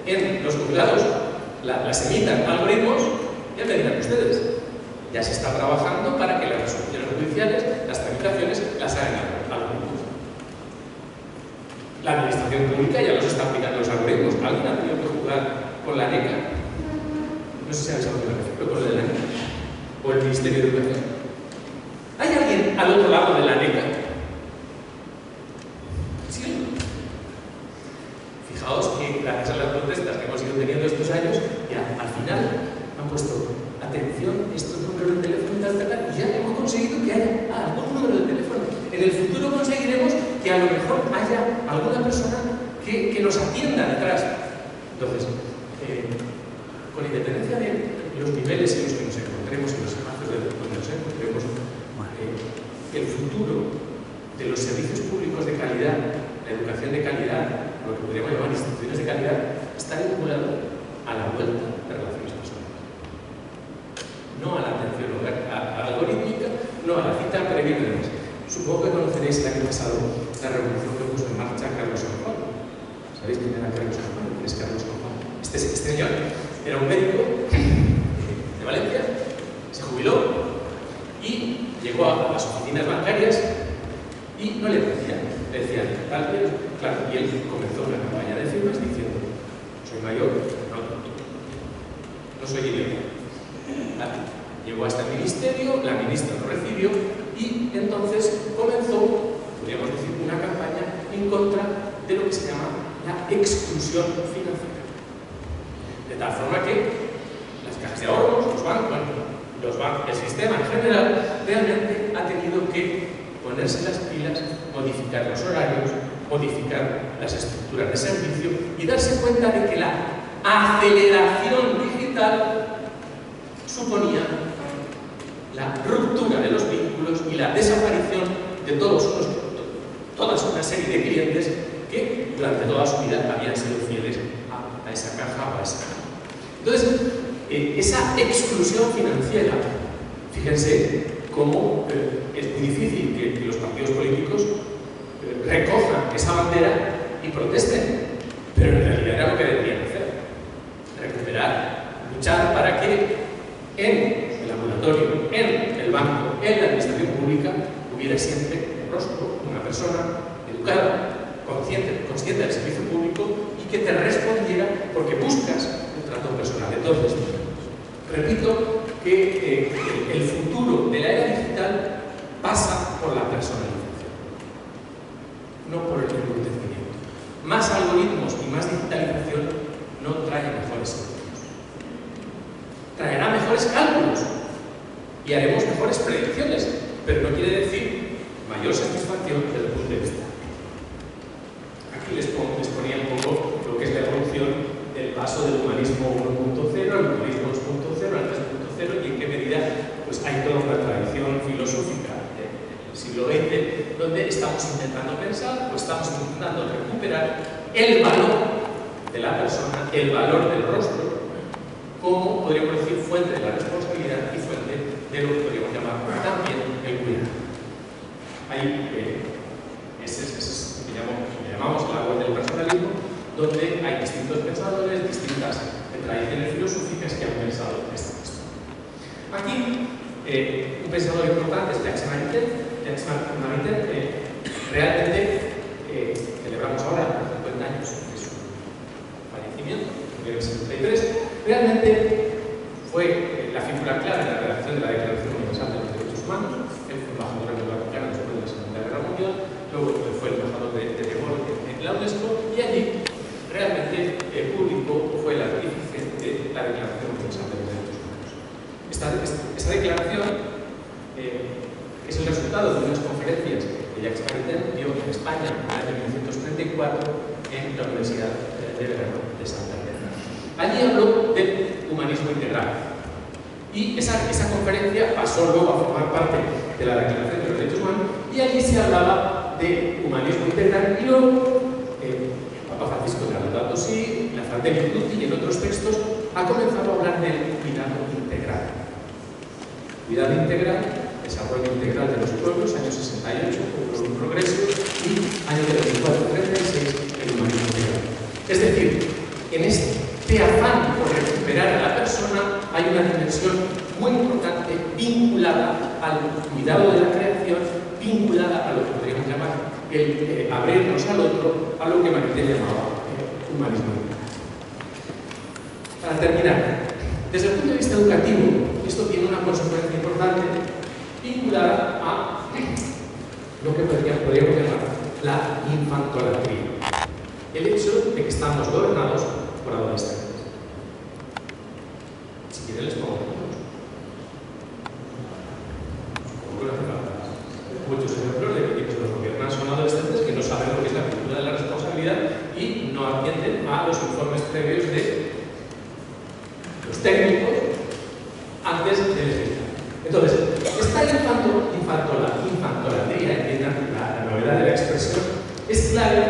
en los juzgados las emitan algoritmos, ya me dirán ustedes, ya se está trabajando para que las resoluciones judiciales, las tramitaciones, las hagan algoritmos. La administración pública ya los está aplicando los algoritmos. ¿Alguien ha tenido que jugar con la NECA? No sé si habéis hablado con lo de la NECA o el Ministerio de Educación. ¿Hay alguien al otro lado de la NECA? Sí. Fijaos que gracias a las protestas que hemos ido teniendo estos años, ya al final han puesto atención, estos números de teléfono y tal, y ya hemos conseguido que haya algún número de teléfono. En el futuro conseguiremos que a lo mejor haya alguna persona que nos atienda detrás. Entonces, con independencia de los niveles en los que nos encontremos, en los espacios donde nos encontremos, el futuro de los servicios públicos de calidad, la educación de calidad, lo que podríamos llamar instituciones de calidad, está vinculado a la vuelta de relaciones personales. No a la atención algorítmica, no a la cita previa y demás. Supongo que conoceréis el año pasado la revolución que puso en marcha Carlos San Juan. ¿Sabéis quién era Carlos San Juan? ¿Quién es Carlos San Juan? Este señor era un médico de Valencia, se jubiló y llegó a las oficinas bancarias y no le decían, tal vez, claro, y él comenzó una campaña de firmas diciendo, soy mayor, no soy idiota. Llegó hasta el ministerio, la ministra lo recibió y entonces comenzó, podríamos decir, una campaña en contra de lo que se llama la exclusión financiera. De tal forma que las cajas de ahorros, los bancos, el sistema en general, realmente ha tenido que ponerse las pilas, modificar los horarios, modificar las estructuras de servicio y darse cuenta de que la aceleración digital suponía la ruptura de los vínculos y la desaparición de toda una serie de clientes que durante toda su vida habían sido fieles a esa caja o a esa caja. Entonces, esa exclusión financiera, fíjense cómo es muy difícil que los partidos políticos recojan esa bandera y protesten, pero en realidad era lo que deberían hacer: recuperar, luchar para que en el ambulatorio, en el banco, en la administración pública hubiera siempre un rostro, persona educada, consciente del servicio público y que te respondiera porque buscas un trato personal. Entonces, repito que el futuro de la era digital pasa por la personalización, no por el embrutecimiento. Más algoritmos y más digitalización no trae mejores servicios. Traerá mejores cálculos y haremos mejores predicciones, pero no quiere decir mayor satisfacción desde el punto de vista. Aquí les ponía un poco lo que es la evolución del paso del humanismo 1.0 al humanismo 2.0 al 3.0 y en qué medida pues, hay toda una tradición filosófica del siglo XX donde estamos intentando pensar o estamos intentando recuperar el valor de la persona, el valor del rostro, como podríamos decir fuente de la responsabilidad y fuente de lo que podríamos llamar también el cuidado. Ahí ese es lo que llamamos la web del personalismo, donde hay distintos pensadores, distintas tradiciones filosóficas que han pensado esta cuestión. Aquí, un pensador importante es Jacques Maritain. Jacques Maritain realmente celebramos ahora 50 años de su fallecimiento, en el 73. Realmente fue la figura clave en la redacción de la Declaración Universal de los Derechos Humanos. Él fue embajador en el Vaticano después de la Segunda Guerra Mundial, luego fue el embajador de Tebol en la UNESCO y allí realmente publicó, fue el artífice de la Declaración Universal de los Derechos Humanos. Esta declaración es el resultado de unas conferencias que Jacques Maritain dio en España en el año 1934 en la Universidad de Verano de Santander. Allí habló del humanismo integral y esa conferencia pasó luego a formar parte de la Declaración de los Derechos Humanos y allí se hablaba de humanismo integral y luego Papa Francisco de Laudato Si, la Fratelli Tutti y en otros textos ha comenzado a hablar del cuidado integral. Cuidado integral, desarrollo integral de los pueblos, año 68, un progreso y año 34-36, el humanismo integral. Es decir, en este afán por recuperar a la persona hay una dimensión muy importante vinculada al cuidado de la creación, vinculada a lo que podríamos llamar el abrirnos al otro, a lo que Maritain llamaba humanismo integral. Para terminar, desde el punto de vista educativo, esto tiene una consecuencia importante vinculada a lo que podríamos llamar la infantolatría. El hecho de que estamos gobernados por adolescentes. Si quieren les pongo ejemplos. Muchos ejemplos de que los gobiernan son adolescentes que no saben lo que es la cultura de la responsabilidad y no atienden a los informes previos de los técnicos antes de legislar. Entonces, esta infantolatría, entiendan la novedad de la expresión, es clave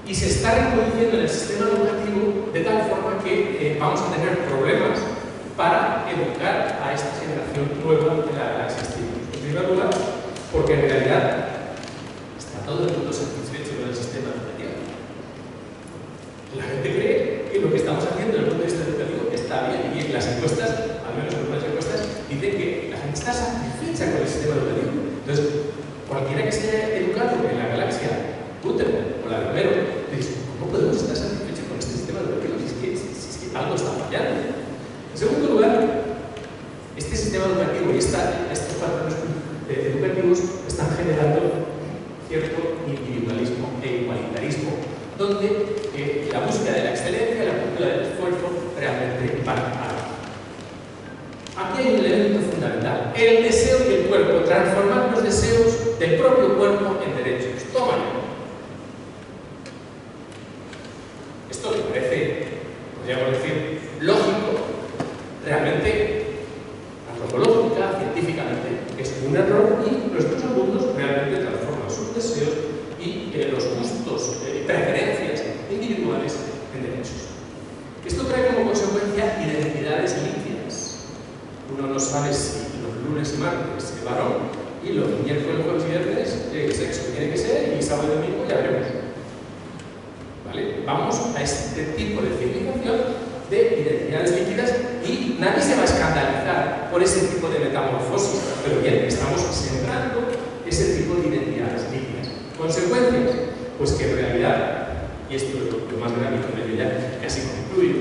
y se está reproduciendo en el sistema educativo de tal forma que vamos a tener problemas para educar a esta generación nueva de la existente. En primer lugar, porque en realidad está todo el mundo satisfecho con el sistema educativo. La gente cree que lo que estamos haciendo desde el punto de vista educativo está bien y en las encuestas, al menos en algunas encuestas, dicen que la gente está satisfecha con el sistema educativo. Entonces, cualquiera que se haya educado en la galaxia Gutenberg o la de Homero, dice, ¿cómo podemos estar satisfechos con este sistema educativo si es que algo está fallando? En segundo lugar, este sistema educativo y estos patrones educativos están generando cierto individualismo e igualitarismo, donde la búsqueda de la excelencia, la cultura del esfuerzo, realmente van a. Aquí hay un elemento fundamental, el deseo y el cuerpo, transformar los deseos del propio cuerpo en derechos. Tómalo. Esto me parece, podríamos decir, lógico, realmente antropológica, científicamente, es un error y nuestros alumnos realmente transforman sus deseos y los gustos, preferencias individuales en derechos. Esto trae como consecuencia identidades líquidas. Uno no sabe si los lunes y martes es varón y los miércoles, jueves y viernes sexo tiene que ser y sábado y domingo ya veremos. ¿Vale? Vamos a este tipo de civilización de identidades líquidas y nadie se va a escandalizar por ese tipo de metamorfosis, pero bien, estamos sembrando ese tipo de identidades líquidas. ¿Consecuencias? Pues que en realidad, y esto es lo más grave, y con ello ya casi concluyo,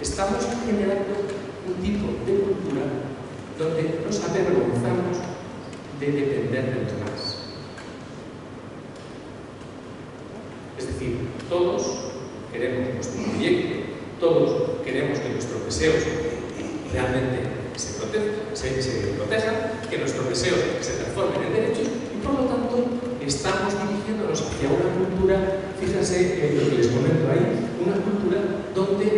estamos generando un tipo de cultura donde nos avergonzamos de depender de los demás. Es decir, todos queremos nuestro proyecto, todos queremos que nuestros deseos realmente se protejan, que nuestros deseos se transformen en derechos y por lo tanto estamos dirigiéndonos hacia una cultura, fíjense lo que les comento ahí, una cultura donde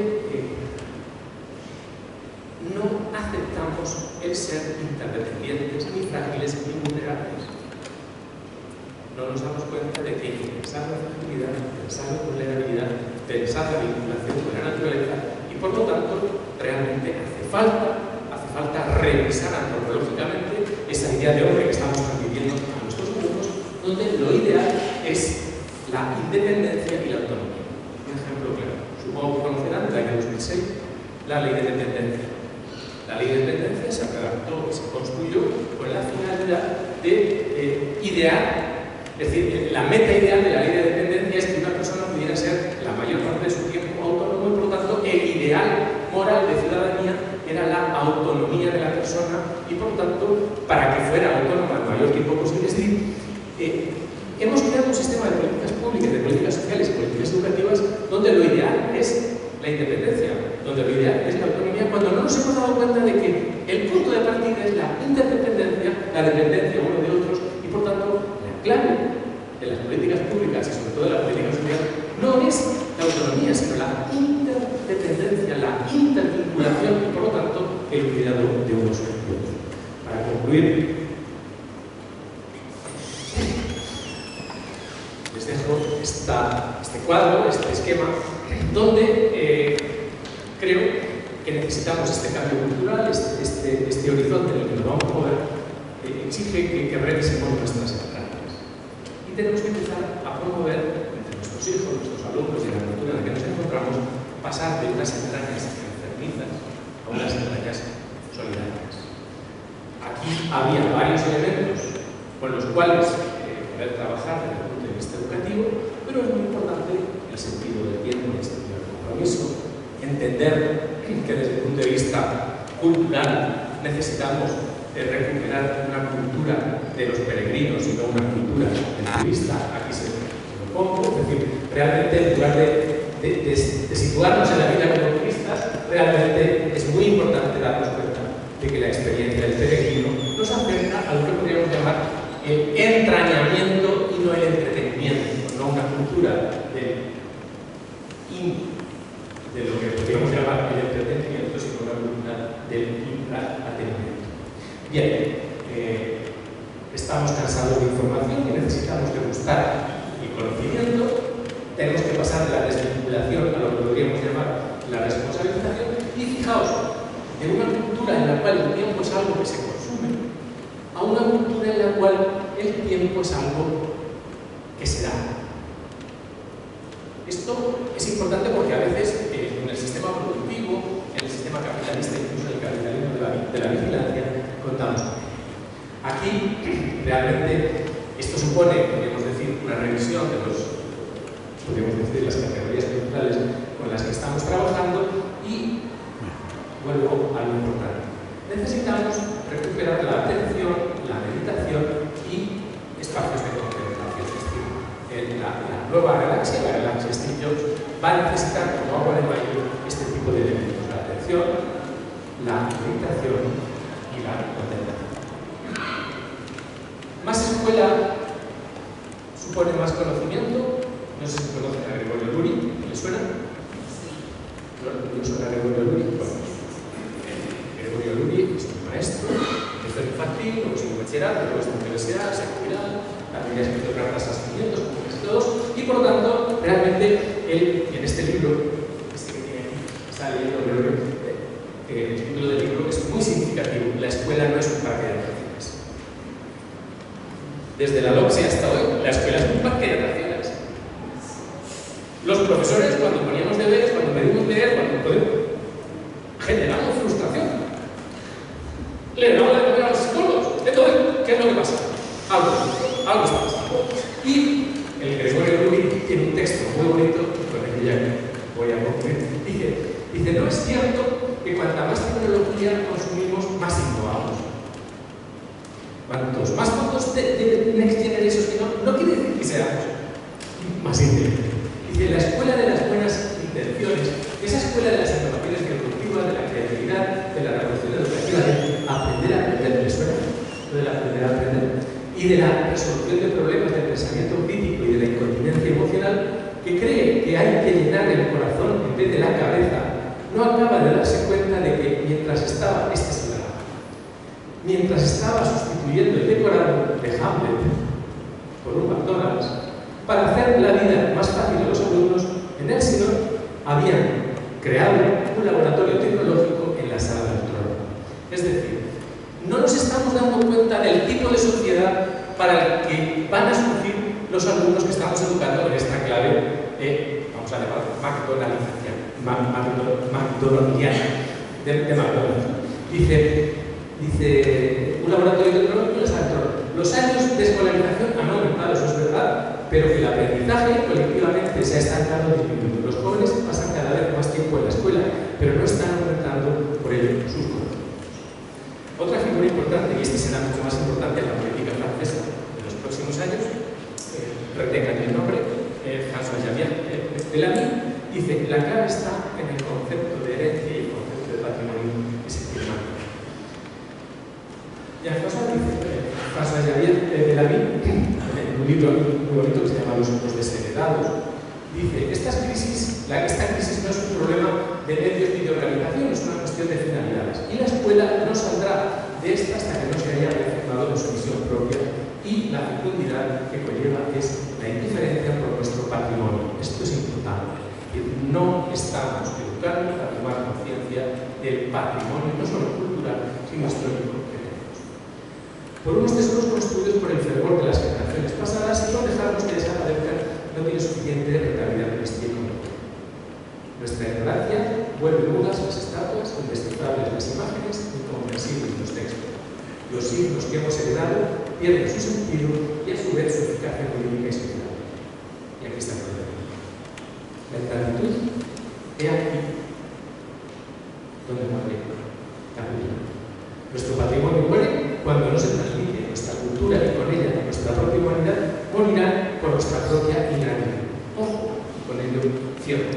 no aceptamos el ser interdependientes, ni frágiles, ni vulnerables. No nos damos cuenta de que pensar la fragilidad, pensar la vulnerabilidad, pensar la vinculación con la naturaleza y por lo tanto realmente hace falta revisar antropológicamente esa idea de hombre que estamos viviendo a nuestros mundos, donde lo ideal es la independencia y la autonomía. Un ejemplo claro, supongo que conocerán del año 2006, la ley de dependencia. La ley de dependencia se redactó y se construyó con la finalidad de idear. Es decir, la meta ideal de la ley de dependencia es que una persona pudiera ser la mayor parte de su tiempo autónomo y por lo tanto el ideal moral de ciudadanía era la autonomía de la persona y por lo tanto para que fuera autónoma el mayor tiempo posible. Es decir, hemos creado un sistema de políticas públicas, de políticas sociales y políticas educativas donde lo ideal es la independencia, donde lo ideal es la autonomía, cuando no nos hemos dado cuenta de que el punto de partida es la interdependencia, la dependencia uno de otros y por tanto la clave de las políticas públicas y sobre todo de la política social no es la autonomía, sino la interdependencia, la intervinculación y por lo tanto el cuidado de unos y otros. Para concluir, les dejo este cuadro, este esquema, donde creo que necesitamos este cambio cultural, este horizonte en el que nos vamos a mover, exige que revisemos nuestras entrañas. Y tenemos que empezar a promover entre nuestros hijos, nuestros alumnos y en la cultura en la que nos encontramos, pasar de unas entrañas enfermizas a unas entrañas solidarias. Aquí había varios elementos con los cuales poder trabajar desde el punto de vista educativo, pero es muy importante el sentido del tiempo, el sentido del compromiso, entender que desde el punto de vista cultural necesitamos recuperar una cultura de los peregrinos y no una cultura del turista. Aquí se lo pongo, es decir, realmente en lugar de situarnos en la vida como turistas, realmente es muy importante darnos cuenta de que la experiencia del peregrino nos acerca a lo que podríamos llamar el entrañamiento y no el entretenimiento, no una cultura de lo que podríamos llamar el entretenimiento, sino una cultura del intratenimiento. Bien, estamos cansados de información y necesitamos degustar el conocimiento. Tenemos que pasar de la desvinculación a lo que podríamos llamar la responsabilización. Y fijaos, de una cultura en la cual el tiempo es algo que se consume, a una cultura en la cual el tiempo es algo que se da. Esto es importante porque a veces en el sistema productivo, en el sistema capitalista, incluso en el capitalismo de la vigilancia, contamos con ello. Aquí, realmente, esto supone, podríamos decir, una revisión de las categorías culturales con las que estamos trabajando y vuelvo a lo importante. Necesitamos recuperar la atención, la meditación y espacios de contemplación. Es decir, la nueva galaxia, la galaxia Steve Jobs, va a necesitar como agua de mayo este tipo de elementos: la atención, la meditación y la contemplación. Más escuela supone más conocimiento. No sé si conocen a Gregorio Luri, ¿le suena? ¿No suena a Gregorio Luri? Bueno, Gregorio Luri es un maestro, es infantil, luego es un bachillerato, luego es una universidad, se ha jubilado, también ha escrito cartas a sentimientos, como casi todos, y por lo tanto, realmente, él, en este libro, que tiene aquí, está leyendo Gregorio, el título del libro es muy significativo: La escuela no es un parque de atracciones. Desde la LOCSE hasta hoy, la escuela es un parque de atracciones. Los profesores, cuando poníamos deberes, cuando pedimos leer, generamos frustración. Le damos de comer a los psicólogos. Entonces, ¿qué es lo que pasa? Algo está pasando. Y más inteligente. Dice, la escuela de las buenas intenciones, esa escuela de las innovaciones disruptivas, de la creatividad, de la revolución educativa, de aprender a aprender, ¿me suena? Lo del aprender a aprender. Y de la resolución de problemas del pensamiento crítico y de la incontinencia emocional, que cree que hay que llenar el corazón en vez de la cabeza, no acaba de darse cuenta de que mientras estaba, mientras estaba sustituyendo el decorado de Hamlet por un McDonald's, para hacer la vida más fácil a los alumnos, en Elsinore habían creado un laboratorio tecnológico en la sala del trono. Es decir, no nos estamos dando cuenta del tipo de sociedad para el que van a surgir los alumnos que estamos educando en esta clave, vamos a llamar McDonaldiana, de McDonald's. Dice, un laboratorio tecnológico en la sala del trono. Los años de escolarización han aumentado, eso es verdad, pero que el aprendizaje colectivamente se ha estancado disminuyendo. Los jóvenes pasan cada vez más tiempo en la escuela, pero no están aumentando por ello sus conocimientos. Otra figura importante, y este será mucho más importante en la política francesa de los próximos años, retengan el nombre, François-Xavier Bellamy, dice, la clave está en el concepto de herencia y el concepto de patrimonio que se tiene marcado. François-Xavier Bellamy, en un libro muy bonito que se llama Los desheredados, dice, esta crisis no es un problema de medios ni de organización, es una cuestión de finalidades. Y la escuela no saldrá de esta hasta que no se haya reafirmado en su misión propia y la fecundidad que conlleva es la indiferencia por nuestro patrimonio. Esto es importante. No estamos educando a tomar conciencia del patrimonio, no solo cultural, sino histórico que tenemos. Por unos tesoros construidos por el fervor de las generaciones pasadas y no dejarnos que desaparezcan no tiene suficiente rentabilidad turística. Nuestra ignorancia vuelve mudas las estatuas, indescifrables las imágenes, incomprensibles los textos. Los signos que hemos heredado pierden su sentido y a su vez su eficacia política y social. Y aquí está el problema. La gratitud es aquí donde muere la vida. Nuestro patrimonio muere cuando no se transmite nuestra cultura y con ella nuestra propia humanidad, morirá por nuestra propia ingratitud. Ojo, con ello cierro.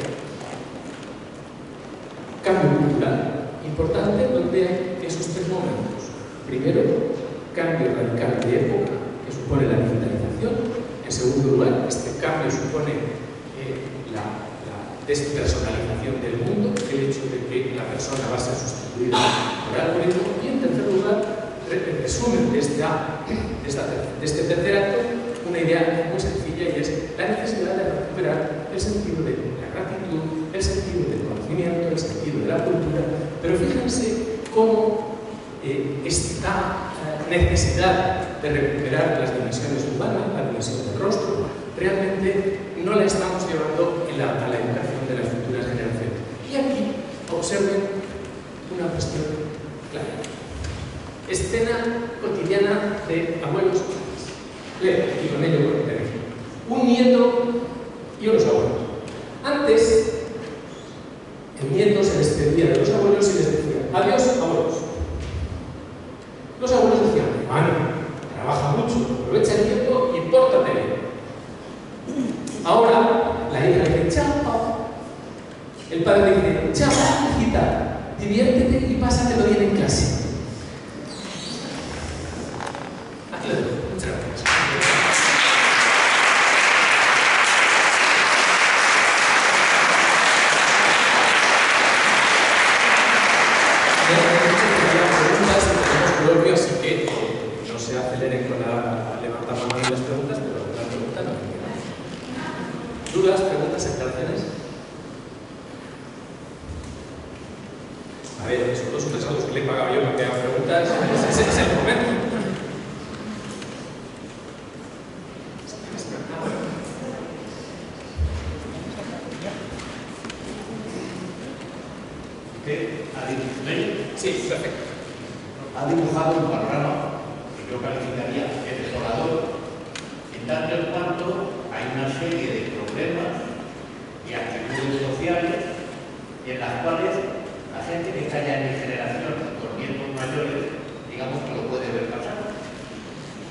Cambio cultural importante donde hay esos tres momentos. Primero, cambio radical de época que supone la digitalización. En segundo lugar, este cambio supone la despersonalización del mundo, el hecho de que la persona va a ser sustituida por el algoritmo. Y en tercer lugar, resumen de este tercer acto una idea muy sencilla y es la necesidad de recuperar el sentido de la gratitud, el sentido del conocimiento, el sentido de la cultura. Pero fíjense cómo esta necesidad de recuperar las dimensiones humanas, la dimensión del rostro, realmente no la estamos llevando a la educación de las futuras generaciones. Y aquí observen una cuestión clara. Escena cotidiana de abuelos. Leo, y con ello voy a tener un nieto y unos abuelos. Antes, el nieto se despedía de los abuelos y les decía, adiós, abuelos. Los abuelos decían, hermano, trabaja mucho, aprovecha el tiempo y pórtate bien. Ahora, la hija le dice, chao. El padre le dice, chao, hijita, diviértete y pásatelo bien en clase. Aquí lo dejo. Muchas gracias. Así que no se aceleren con la levantar la mano de las preguntas, pero la pregunta no me queda. ¿Dudas, preguntas, aclaraciones? A ver, esos dos interesados que le he pagado yo para que hagan preguntas, ese es el momento. Sí, perfecto. Ha dibujado un panorama que yo calificaría de desolador, en tanto en cuanto hay una serie de problemas y actitudes sociales en las cuales la gente que está ya en mi generación, los nietos mayores, digamos que lo puede ver pasar.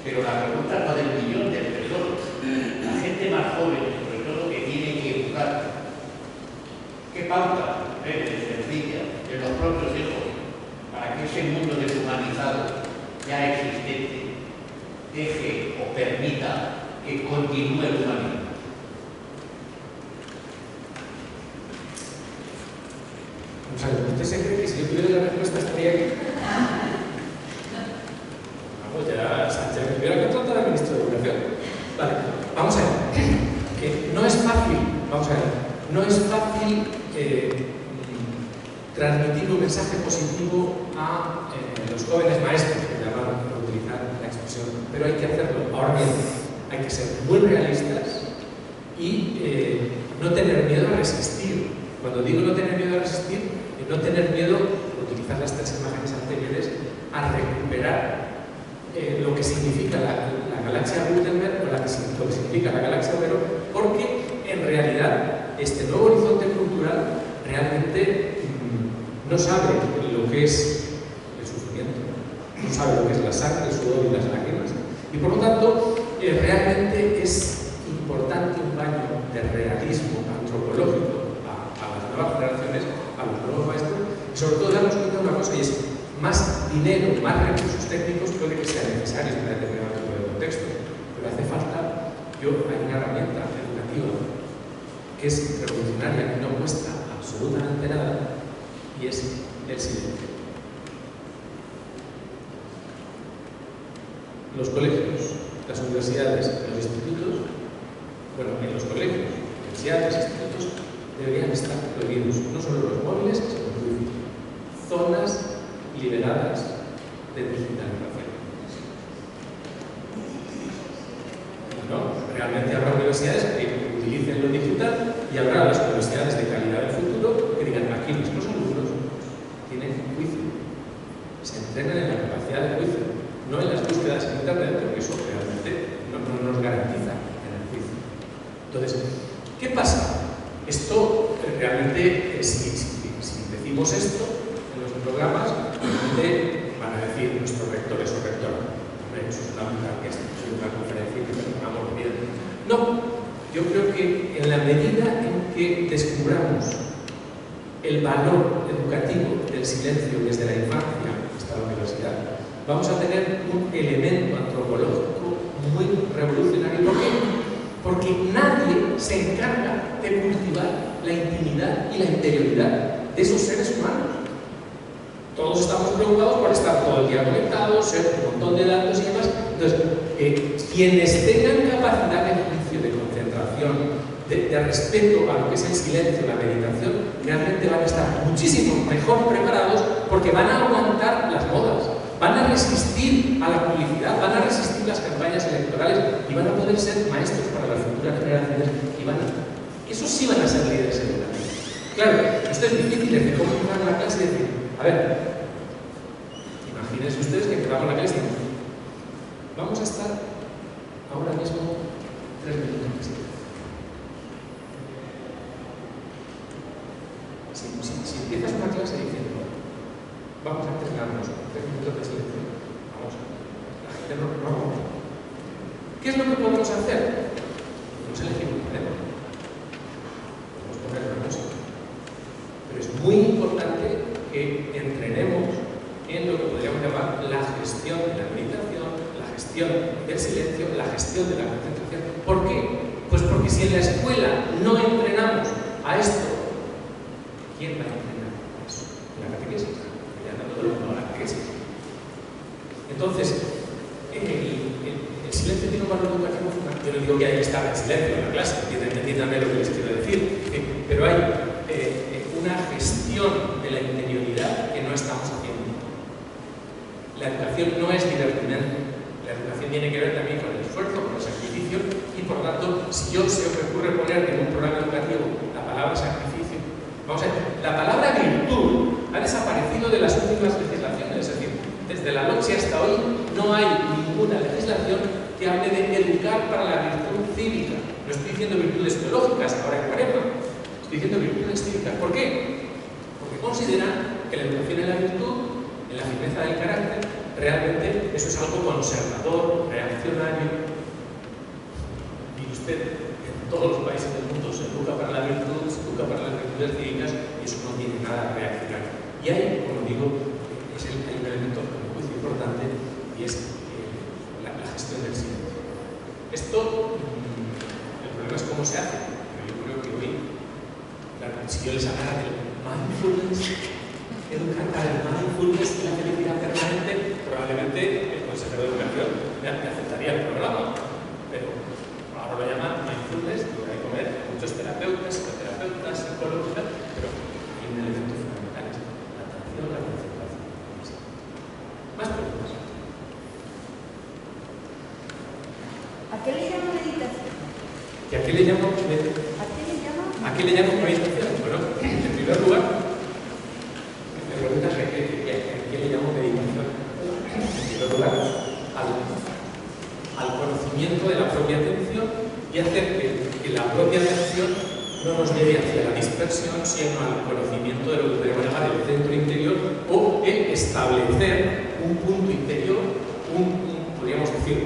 Pero la pregunta no del millón de personas, la gente más joven, sobre ¿Qué pautas sencillas de los propios hijos para que ese mundo deshumanizado ya existente deje o permita que continúe el humanismo? O sea, ¿usted se cree que si yo tuviera la respuesta estaría aquí? Vamos, ya Sánchez me hubiera contratado al ministro de Educación. Vale, vamos a ver. Que no es fácil, vamos a ver, no es fácil transmitir un mensaje positivo a los jóvenes maestros, que llamaron a utilizar la expresión, pero hay que hacerlo. Ahora bien, hay que ser muy realistas y no tener miedo a resistir. Cuando digo no tener miedo a resistir, no tener miedo, utilizar las tres imágenes anteriores, a recuperar lo que significa la galaxia Gutenberg o lo que significa la galaxia Oberó, porque en realidad este nuevo horizonte cultural realmente no sabe lo que es el sufrimiento, no sabe lo que es la sangre, el sudor y las lágrimas, y por lo tanto realmente es importante un baño de realismo antropológico a las nuevas generaciones, a los nuevos maestros, y sobre todo darnos cuenta de una cosa, y es más dinero, más recursos técnicos puede que sean necesarios para determinado tipo de contexto, pero hace falta, hay una herramienta educativa que es revolucionaria y no cuesta absolutamente nada, y es el silencio. Los colegios, las universidades, los institutos, bueno, en los colegios, universidades, institutos, deberían estar prohibidos, no solo los móviles, sino los wifi. Zonas liberadas de digitalización. No, realmente habrá universidades que utilicen lo digital y habrá las universidades de calidad del futuro que digan, aquí nuestros alumnos tienen juicio, se entrenan en la capacidad de juicio, no en las búsquedas en internet, porque eso realmente no nos garantiza tener juicio. Entonces, ¿qué pasa? Esto realmente, si decimos esto en los programas, realmente van a decir nuestros rectores o rectoras, hombre, eso es una orquesta, eso es una conferencia que vamos bien. No, yo creo que en la medida en que descubramos el valor educativo del silencio desde la infancia hasta la universidad, vamos a tener un elemento antropológico muy revolucionario. ¿Por qué? Porque nadie se encarga de cultivar la intimidad y la interioridad de esos seres humanos. Todos estamos preocupados por estar todo el día conectados, ser un montón de datos y demás. Entonces, quienes tengan capacidad de juicio, de concentración, de respeto a lo que es el silencio, la meditación, realmente van a estar muchísimo mejor preparados porque van a aguantar las modas, van a resistir a la publicidad, van a resistir las campañas electorales y van a poder ser maestros para las futuras generaciones y esos sí van a ser líderes educativos. Claro, esto es difícil de cómo empezar la clase y decir, a ver, imagínense ustedes que empezamos la clase y decimos, vamos a estar ahora mismo 3 minutos. Si empiezas una clase diciendo, vamos a entrenarnos 3 minutos de silencio, vamos, la gente no. ¿Qué es lo que podemos hacer? Podemos elegir un tema, podemos poner una música, pero es muy importante que entrenemos en lo que podríamos llamar la gestión de la meditación, la gestión del silencio, la gestión de la concentración. ¿Por qué? Pues porque si en la escuela no entrenamos a esto, ¿quién va a entrenar a eso? La catequesis. Ya no todo el mundo a la catequesis. Entonces, el silencio tiene un valor educativo fundamental. Yo no digo que hay que estar en silencio en la clase, entiéndanme lo que les quiero decir, pero hay una gestión de la interioridad que no estamos haciendo. La educación no es divertimento. La educación tiene que ver también con el esfuerzo, con el sacrificio, y por tanto, si se me ocurre poner en un programa educativo la palabra sacrificio, vamos a ver, la palabra virtud ha desaparecido de las últimas legislaciones, es decir, desde la noche hasta hoy no hay ninguna legislación que hable de educar para la virtud cívica. No estoy diciendo virtudes teológicas, ahora en Cuaresma, estoy diciendo virtudes cívicas. ¿Por qué? Porque consideran que la educación en la virtud, en la firmeza del carácter, realmente eso es algo conservador, reaccionario. Y usted, todos los países del mundo se educa para la virtud, se educa para las virtudes divinas y eso no tiene nada reaccionario. Y ahí, como digo, hay un elemento a mi juicio importante y es la gestión del silencio. Esto, el problema es cómo se hace, pero yo creo que hoy, claro, si yo les hablara del mindfulness, educar para el mindfulness y la felicidad permanente, probablemente el consejero de educación me aceptaría el programa, pero ahora lo llaman mindfulness, lo que hay que comer, muchos terapeutas, psicoterapeutas, psicólogos, pero hay un elemento fundamental, es la atención, la concentración. Más preguntas. ¿A qué le llamo meditación? ¿Y a qué le llamo meditación? ¿A qué le llamo meditación? Bueno, en primer lugar, me preguntas a qué le llamo meditación. En primer lugar, al conocimiento de la propia atención y hacer que la propia atención no nos lleve hacia la dispersión, sino al conocimiento de lo que podemos llamar el centro interior o el establecer un punto interior, podríamos decir,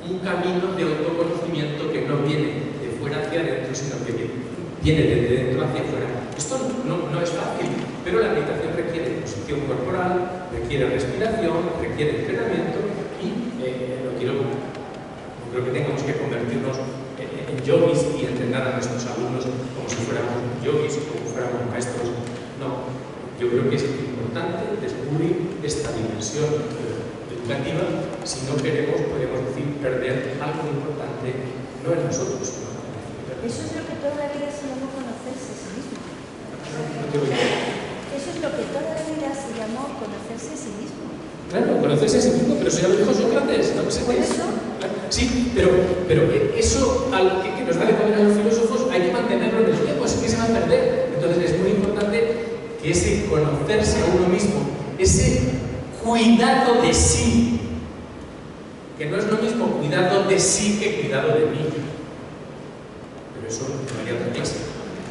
un camino de autoconocimiento que no viene de fuera hacia adentro, sino que viene de dentro hacia afuera. Esto no es fácil, pero la meditación requiere posición corporal, requiere respiración, requiere entrenamiento y no creo que tengamos que convertirnos en yogis y entrenar a nuestros alumnos como si fuéramos yogis o como fuéramos maestros. No, yo creo que es importante descubrir esta dimensión educativa si no queremos, podemos decir, perder algo importante, no en nosotros, sino en la sociedad. Eso es lo que toda la vida se llamó conocerse a sí mismo. No te oigo. Eso es lo que toda la vida se llamó conocerse a sí mismo. Claro, conocerse a sí mismo, pero eso ya lo dijo Sócrates, ¿no? ¿Por eso? Sí, pero eso que nos da de comer a los filósofos hay que mantenerlo en el tiempo, así que se va a perder. Entonces es muy importante que ese conocerse a uno mismo, ese cuidado de sí, que no es lo mismo cuidado de sí que cuidado de mí, pero eso lo haría otra clase.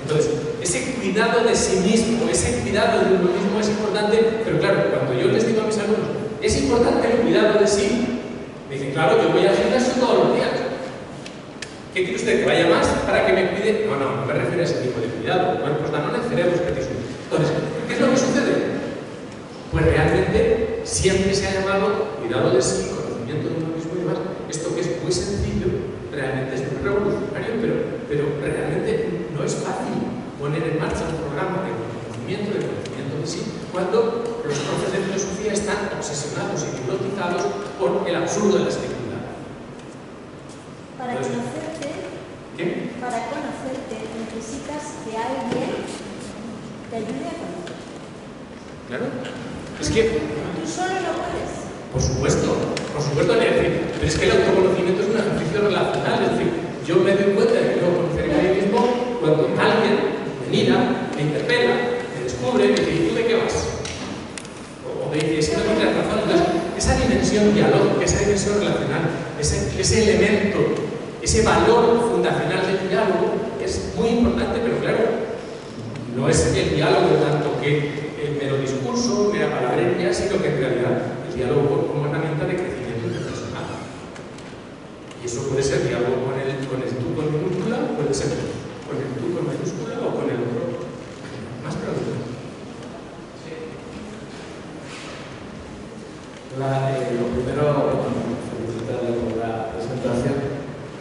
Entonces, ese cuidado de sí mismo, ese cuidado de uno mismo es importante, pero claro, cuando yo les digo a mis alumnos, es importante el cuidado de sí, me dicen, claro, yo voy al gimnasio todos los días. ¿Qué quiere usted? ¿Que vaya más para que me cuide? No me refiero a ese tipo de cuidado. Bueno, pues no necesitamos que te suene. Entonces, ¿qué es lo que sucede? Pues realmente siempre se ha llamado cuidado de sí, conocimiento de uno mismo y demás. Esto que es muy sencillo, realmente es muy revolucionario, pero realmente no es fácil poner en marcha un programa de conocimiento de sí, cuando los profes de filosofía están obsesionados y hipnotizados por el absurdo de la escritura. Para conocerte, ¿qué? Para conocerte necesitas que alguien te ayude a conocer. Claro. Es que Tú solo no puedes. por supuesto, Leandro, pero es que el autoconocimiento es un ejercicio relacional, es decir, yo me doy cuenta de que debo conocerme a mí mismo cuando alguien me mira, me interpela, me descubre, me dice, ¿y tú de qué vas? O me dice, si no tienes razón. Entonces, esa dimensión dialógica, esa dimensión relacional, ese elemento, ese valor fundacional del diálogo es muy importante, pero claro, no es el diálogo tanto que el mero discurso, mera palabrería, sino que en realidad el diálogo como herramienta de crecimiento personal. Y eso puede ser diálogo con el tú con minúscula, puede ser con el tú con mayúscula o con el otro. Más preguntas. Lo primero, felicitarle por la presentación.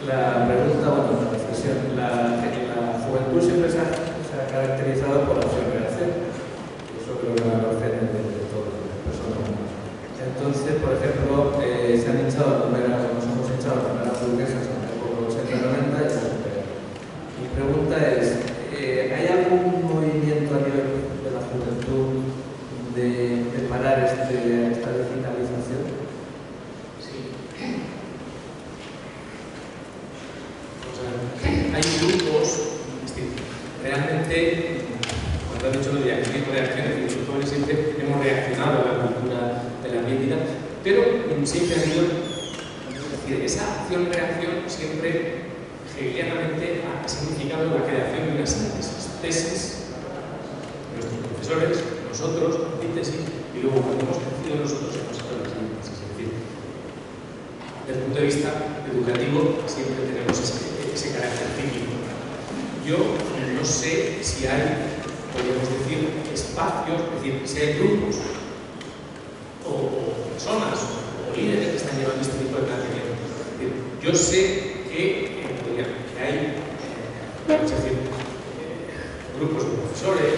La pregunta, la reflexión. La juventud siempre se ha caracterizado por acción-reacción. Eso creo que la conocen de todas las personas. Entonces, por ejemplo, se han echado nos hemos echado a comer hamburguesas en la época 80-90 y se Mi pregunta es, ¿hay algún movimiento a nivel de la juventud de parar esta digitalización? Sí. Hay grupos, realmente, cuando han dicho lo de acción-reacción, los jóvenes siempre hemos reaccionado a la cultura de la ambiente, pero siempre ha habido, es decir, esa acción-reacción siempre hegelianamente ha significado la creación de una síntesis, tesis, nuestros profesores, nosotros, antítesis, y luego cuando hemos crecido nosotros hemos hecho la síntesis. Es decir, desde el punto de vista educativo siempre tenemos ese carácter cíclico. Yo no sé si hay, podríamos decir, espacios, es decir, si hay grupos o personas o líderes que están llevando este tipo de planteamientos. Yo sé que hay, vamos a decir, grupos de profesores,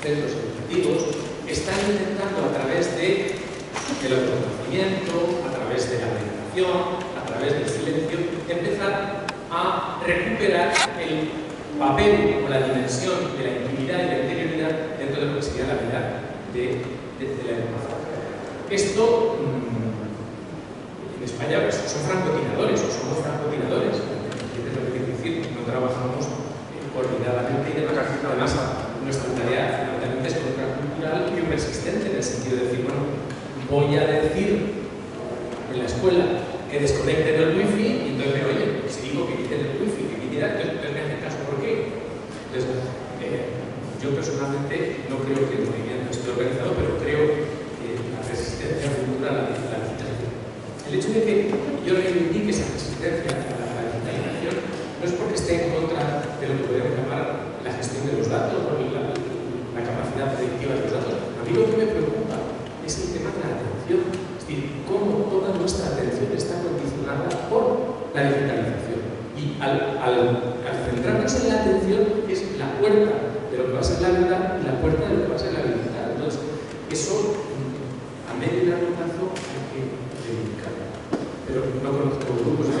centros educativos, que están intentando a través del autoconocimiento, a través de la meditación, a través del silencio, empezar a recuperar el papel o la dimensión de la intimidad y la interioridad dentro de lo que sería la vida de la educación. Esto, en España, pues, son francotiradores, o somos francotiradores. Es lo que quiero decir, no trabajamos coordinadamente y demás. Además, nuestra tarea fundamentalmente es contracultural y persistente, en el sentido de decir, bueno, voy a decir en la escuela que desconecten el wifi y entonces, oye, si digo que quiten el wifi, que quiten, entonces me hacen caso, ¿por qué? Entonces, yo personalmente no creo que el movimiento esté organizado, pero creo que la resistencia cultural a la digitalización. El hecho de que yo reivindique esa resistencia a la digitalización no es porque esté en contra de lo que podemos llamar la gestión de los datos o la capacidad predictiva de los datos. A mí lo que me preocupa es el tema de la atención. Es decir, cómo toda nuestra atención está condicionada por la digitalización. Y al centrarnos en la atención es la puerta de lo que va a ser la verdad y la puerta de lo que va a ser la libertad. Entonces, eso a medio y largo plazo hay que reivindicarlo. Pero no conozco grupos de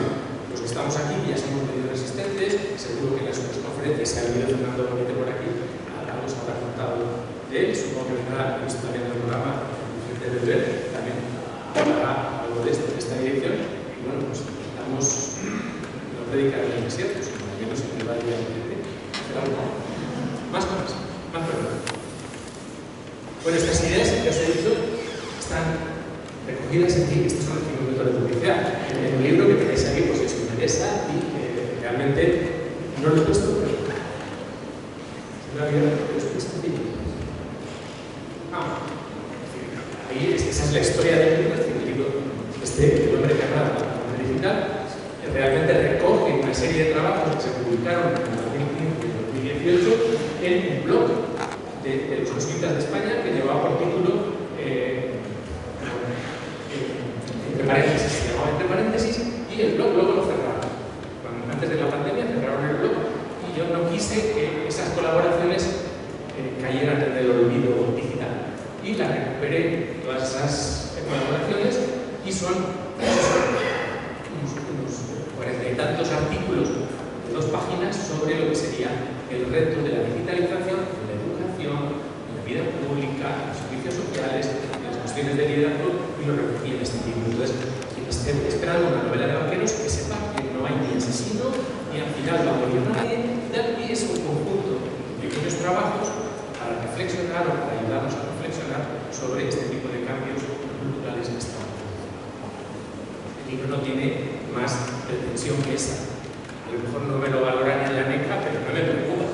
los que estamos aquí, ya somos medio resistentes, seguro que en las otras conferencias se ha habido Fernando Bonete por aquí, algo se habrá contado de él, supongo que vendrá, he visto también en el programa de Beber, también hablará algo de esta dirección, y bueno, pues estamos no predicar en el desierto, sino al menos en el valle de hacer algo. Más cosas, más preguntas. Bueno, estas ideas que os he dicho están recogidas aquí, estos son los 5 minutos de publicidad. En un libro que tenéis aquí, pues es una interesa y realmente no lo he puesto, pero se me había puesto aquí. Ahí esa es la historia del libro, es decir, el libro, el hombre que hablaba de la digital, realmente recoge una serie de trabajos que se publicaron en 2015 y 2018 en un blog de los jesuitas de España que llevaba por título entre paréntesis, se llamaba entre paréntesis, y el blog luego lo cerraron. Antes de la pandemia cerraron el blog y yo no quise que esas colaboraciones cayeran en el olvido digital. Y las recuperé, todas esas colaboraciones, y son unos 40 y tantos artículos de 2 páginas sobre lo que sería el reto de la digitalización en la educación, en la vida pública, en los servicios sociales, en las cuestiones de liderazgo, y lo recogí en este libro. Entonces, quien esté esperando una novela de vaqueros, que sepa que no hay ni asesino, ni al final va a morir nadie, y es un conjunto de pequeños trabajos para reflexionar o para ayudarnos a reflexionar sobre este tipo de cambios culturales que estamos haciendo. El libro no tiene más pretensión que esa. A lo mejor no me lo valoran en la NECA, pero no me preocupa.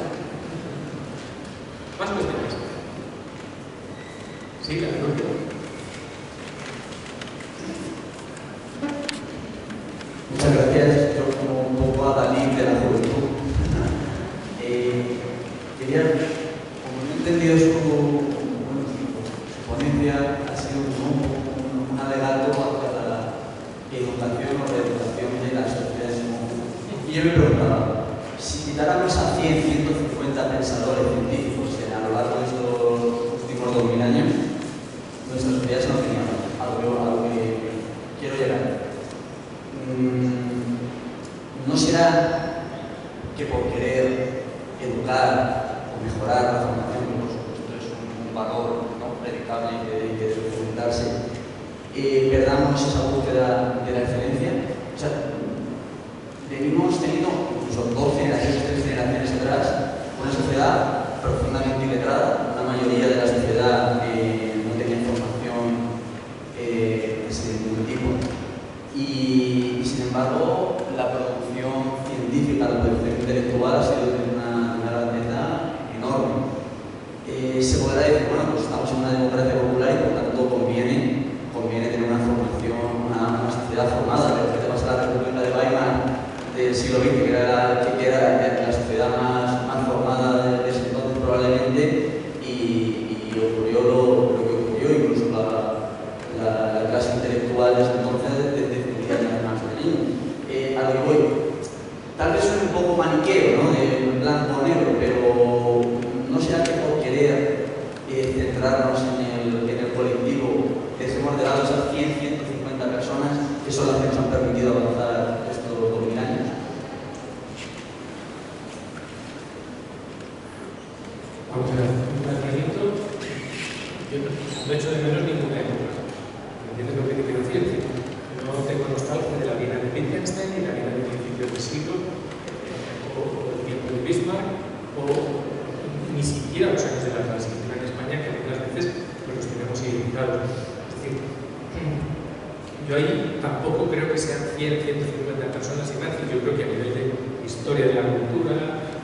Más cuestiones. Sí, la pregunta. Muchas gracias. Yo como un poco a Dalí de la juventud. Quería, como no he entendido su ponencia, ha sido un alegato hacia la educación o la educación de las sociedades en conjunto. Y yo me preguntaba, si quitáramos a 100, 150 pensadores científicos a lo largo de estos últimos 2000 años, nuestras sociedades no tenían algo que quiero llegar. ¿No será que por querer educar o mejorar la formación, que por supuesto es un valor ¿no? predicable y que debe fomentarse, perdamos esa búsqueda de la excelencia? O sea, venimos teniendo incluso 2 generaciones, 3 generaciones atrás, una sociedad profundamente iletrada, una mayoría de la sociedad no tenía formación de ningún tipo. Y sin embargo, la producción científica, la producción intelectual ha sido de una grandeza enorme. Se podrá decir, bueno, pues estamos en una democracia popular y por tanto conviene tener una formación, una sociedad formada. Pero ¿qué te pasa a la República de Weimar del siglo XX, que era blanco o negro, pero no será que por querer centrarnos en el colectivo dejemos de lado esas 100, 150 personas que son las que nos han permitido avanzar estos 2000 años. Vamos a ver, un planteamiento, yo no echo de menos ninguna época. ¿Entiendes lo que te quiero decir? No tengo nostalgia de la Viena de Wittgenstein ni la Viena de principios del siglo, o el tiempo de Bismarck, o ni siquiera los años de la transición en España, que algunas veces los tenemos identificados. Es decir, yo ahí tampoco creo que sean 100, 150 personas y más. Yo creo que a nivel de historia de la cultura,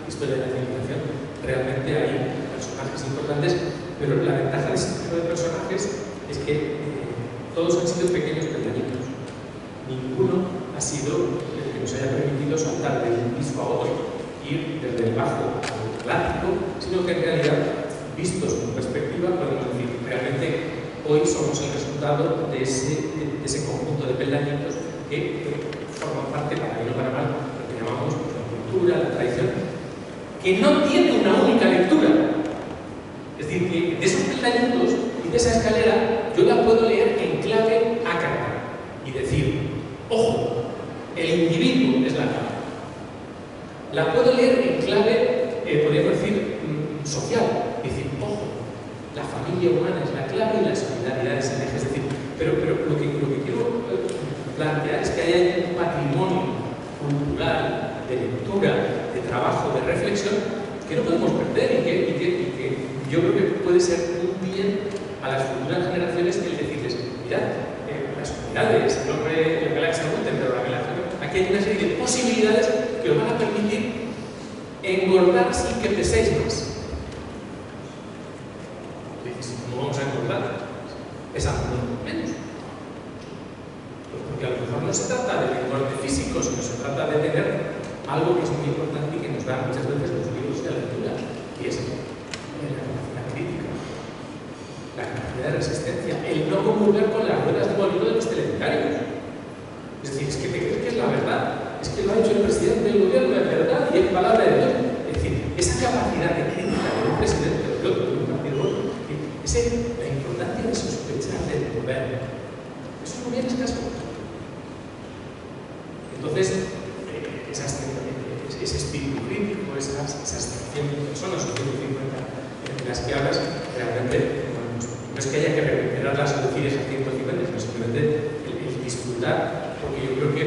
historia de la civilización, realmente hay personajes importantes, pero la ventaja de ese tipo de personajes es que todos han sido pequeños peldañitos. Ninguno ha sido el que nos haya permitido saltar de un piso a otro, ir desde el bajo al Atlántico, sino que en realidad, vistos con perspectiva, podemos decir realmente hoy somos el resultado de ese conjunto de peldañitos que forman parte, para bien o para mal, lo que llamamos la cultura, la tradición, que no tiene una única lectura. Es decir, que de esos peldañitos y de esa escalera yo la puedo leer en clave ácrata y decir, ojo, el individuo es la clave. La puedo leer en clave, podríamos decir, social, y decir, ojo, la familia humana es la clave y la solidaridad es el eje. Es decir, pero lo que quiero plantear es que haya un patrimonio cultural, de lectura, de trabajo, de reflexión, que no podemos perder y que yo creo que puede ser un bien a las futuras generaciones el decirles, mirad, las unidades, el nombre de la galaxia pero la galaxia, aquí hay una serie de posibilidades que os van a permitir engordar sin que peséis más. Dices, ¿cómo vamos a engordar? Pesando menos. Pues porque a lo mejor no se trata de engorde físico, sino se trata de tener algo que es muy importante y que nos da muchas veces los libros de la lectura, y es la capacidad crítica, la capacidad de resistencia, el no comulgar con las ruedas de molino de los telediarios. Es decir, es que te crees que es la verdad, es que lo ha hecho el presidente del gobierno, es verdad, y es palabra de Dios. Es decir, esa capacidad de crítica de un presidente de un partido, la importancia de sospechar del poder, eso es muy bien escaso. Entonces, ese espíritu crítico, esas 100 personas o 150 de las que hablas, realmente bueno, no es que haya que recuperarlas o decir esas 150, sino simplemente el disfrutar, porque yo creo que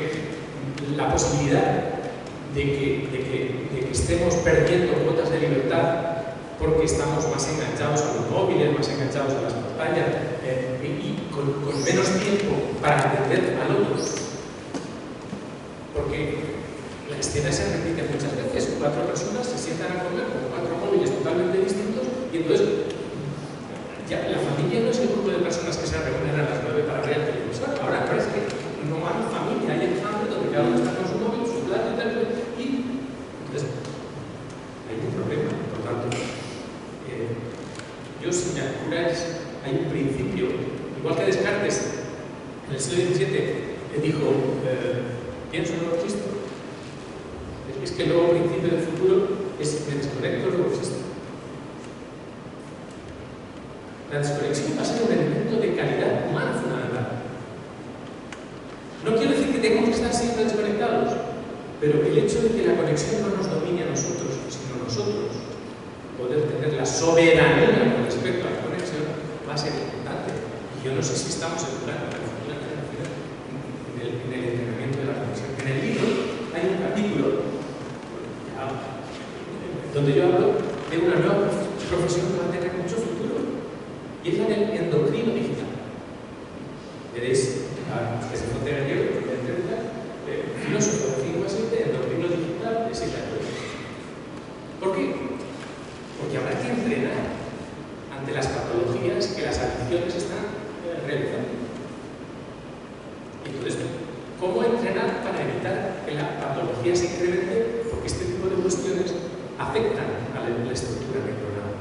la posibilidad de que estemos perdiendo cuotas de libertad porque estamos más enganchados a los móviles, más enganchados a las pantallas y con menos tiempo para entender al otro, porque la escena se repite muchas veces, 4 personas se sientan a comer con 4 móviles totalmente distintos y entonces ya la familia no es el grupo de personas que se reúnen a las 9 para ver el televisor, ahora parece que no hay familia, hay enjambre donde cada uno está con su móvil, su plato y tal, y entonces hay un problema. Por tanto, yo si me apuras, hay un principio, igual que Descartes en el siglo XVII dijo pienso en lo existo. Es que el nuevo principio del futuro es me desconecto, luego existo. La desconexión va a ser un elemento de calidad humana fundamental. No quiero decir que tengamos que estar siempre desconectados, pero el hecho de que la conexión no nos domine a nosotros, sino nosotros poder tener la soberanía con respecto a la conexión va a ser importante. Y yo no sé si estamos educando a la futura generación en el entrenamiento de la conexión. En el libro hay un capítulo donde yo hablo de una nueva profesión que va a tener mucho futuro, y es la del endocrino digital. Veréis, que se fue gallego, filósofo del siglo VII, endocrino digital, etc. ¿Por qué? Porque habrá que entrenar ante las patologías que las adicciones están realizando. Entonces, ¿cómo entrenar para evitar que la patología se incremente? Porque este tipo de cuestiones afectan a la estructura neuronal.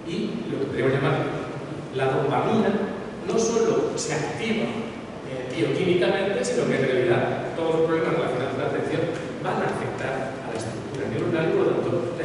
Y lo que podríamos llamar la dopamina no solo se activa bioquímicamente, sino que en realidad todos los problemas relacionados con la atención van a afectar a la estructura neuronal y por lo tanto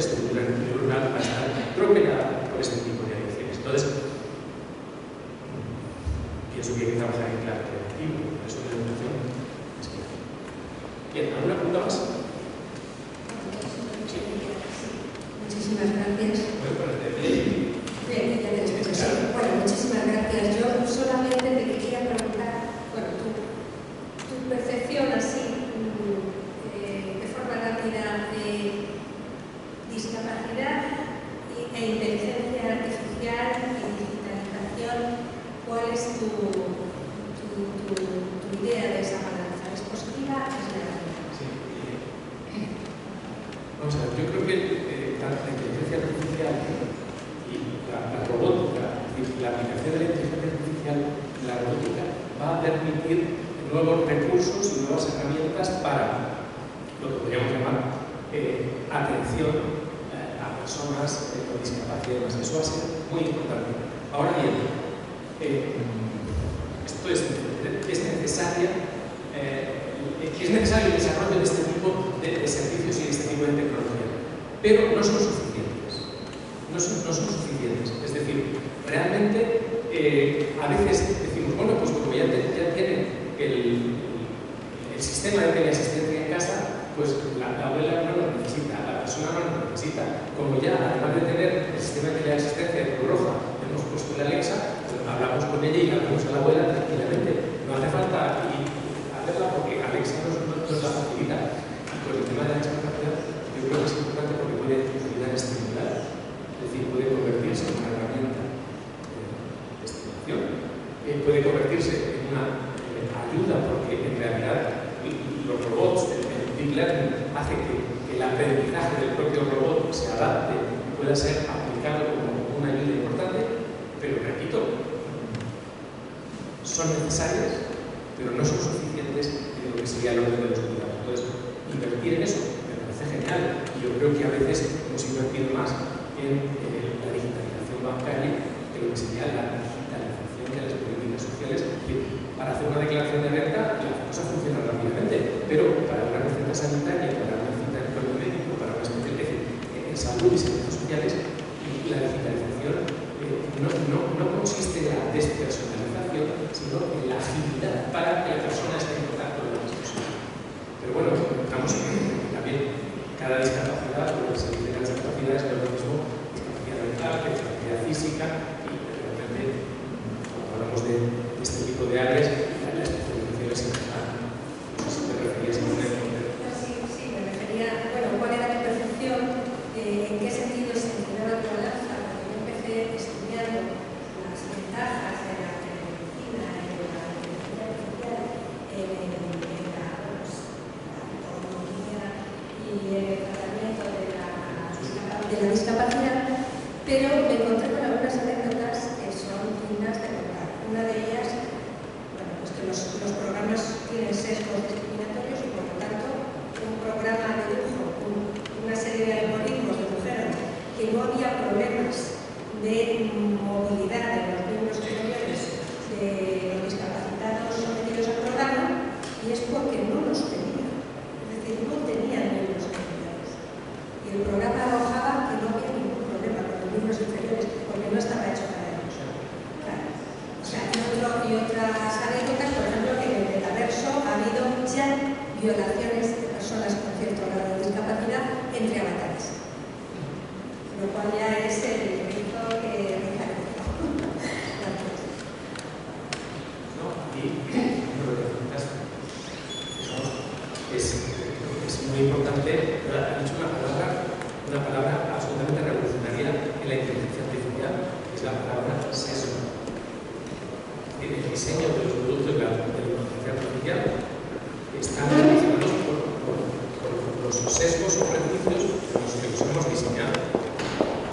Vamos a ver, yo creo que la inteligencia artificial y la robótica, la aplicación de la inteligencia artificial en la robótica va a permitir nuevos recursos y nuevas herramientas para lo que podríamos llamar atención a personas con discapacidad. Eso va a ser muy importante. Ahora bien, esto es necesario el desarrollo de este tipo de servicios y de este tipo de tecnología, pero no son suficientes. No son suficientes. Es decir, realmente a veces decimos, bueno, pues como ya tienen el sistema de teleasistencia en casa, pues la abuela no lo necesita, la persona no lo necesita. Como ya, además de tener el sistema de teleasistencia de Cruz Roja, hemos puesto el Alexa, pues hablamos con ella y hablamos a la abuela tranquilamente. No hace falta hacerla porque Alexa nos la facilita. Y con el tema de la discapacidad, yo creo que es importante porque puede ayudar a estimular, es decir, puede convertirse en una herramienta de estimulación, puede convertirse en una ayuda porque en realidad los robots, el Deep Learning hace que el aprendizaje del propio robot se adapte y pueda ser aplicado como una ayuda importante, pero repito, son necesarias, pero no son suficientes en lo que sería el orden de los cuidados. Entonces, invertir en eso me parece genial y yo creo que a veces hemos invertido más en la digitalización bancaria que lo que sería la digitalización de las políticas sociales. Para hacer una declaración de renta, la cosa funciona rápidamente, pero para una receta sanitaria, para una cita en el médico, para una especialización en salud y servicios sociales, la digitalización no consiste en la despersonalización, sino en la agilidad para que la persona esté en contacto con las personas. Pero bueno, estamos también cada discapacidad, o se dice las discapacidades, no es lo mismo discapacidad mental que discapacidad física, y realmente cuando hablamos de este tipo de áreas, la especialización es importante. No sé si te referías a una. Sí, me refería, bueno, ¿cuál era tu percepción? ¿En qué sentido se inclinaba tu balanza? Porque yo empecé estudiando las ventajas de la telemedicina, de la inteligencia artificial, en la autonomía y el tratamiento de la discapacidad, pero me encontré con algunas anécdotas que son dignas de contar. Una de ellas, bueno, pues que los programas tienen sesgos discriminatorios y por lo tanto un programa de dibujo, una serie de algoritmos dedujeron que no había problemas de movilidad de los miembros inferiores de los discapacitados sometidos al programa, y es porque no los tenían, es decir, no tenían miembros inferiores. Y el programa arrojaba que no había ningún problema con los miembros inferiores porque no estaba hecho para ellos. Claro. O sea, y otras anécdotas, por ejemplo, que en el metaverso ha habido ya violaciones de personas con cierto grado de discapacidad entre avatares. Lo cual ya es el grito que realiza. No, y lo que preguntas es muy importante. Ha dicho una palabra absolutamente revolucionaria en la inteligencia artificial, que es la palabra sesgo. El diseño de los productos de la inteligencia artificial están relacionados por los sesgos o prejuicios con los que los hemos diseñado.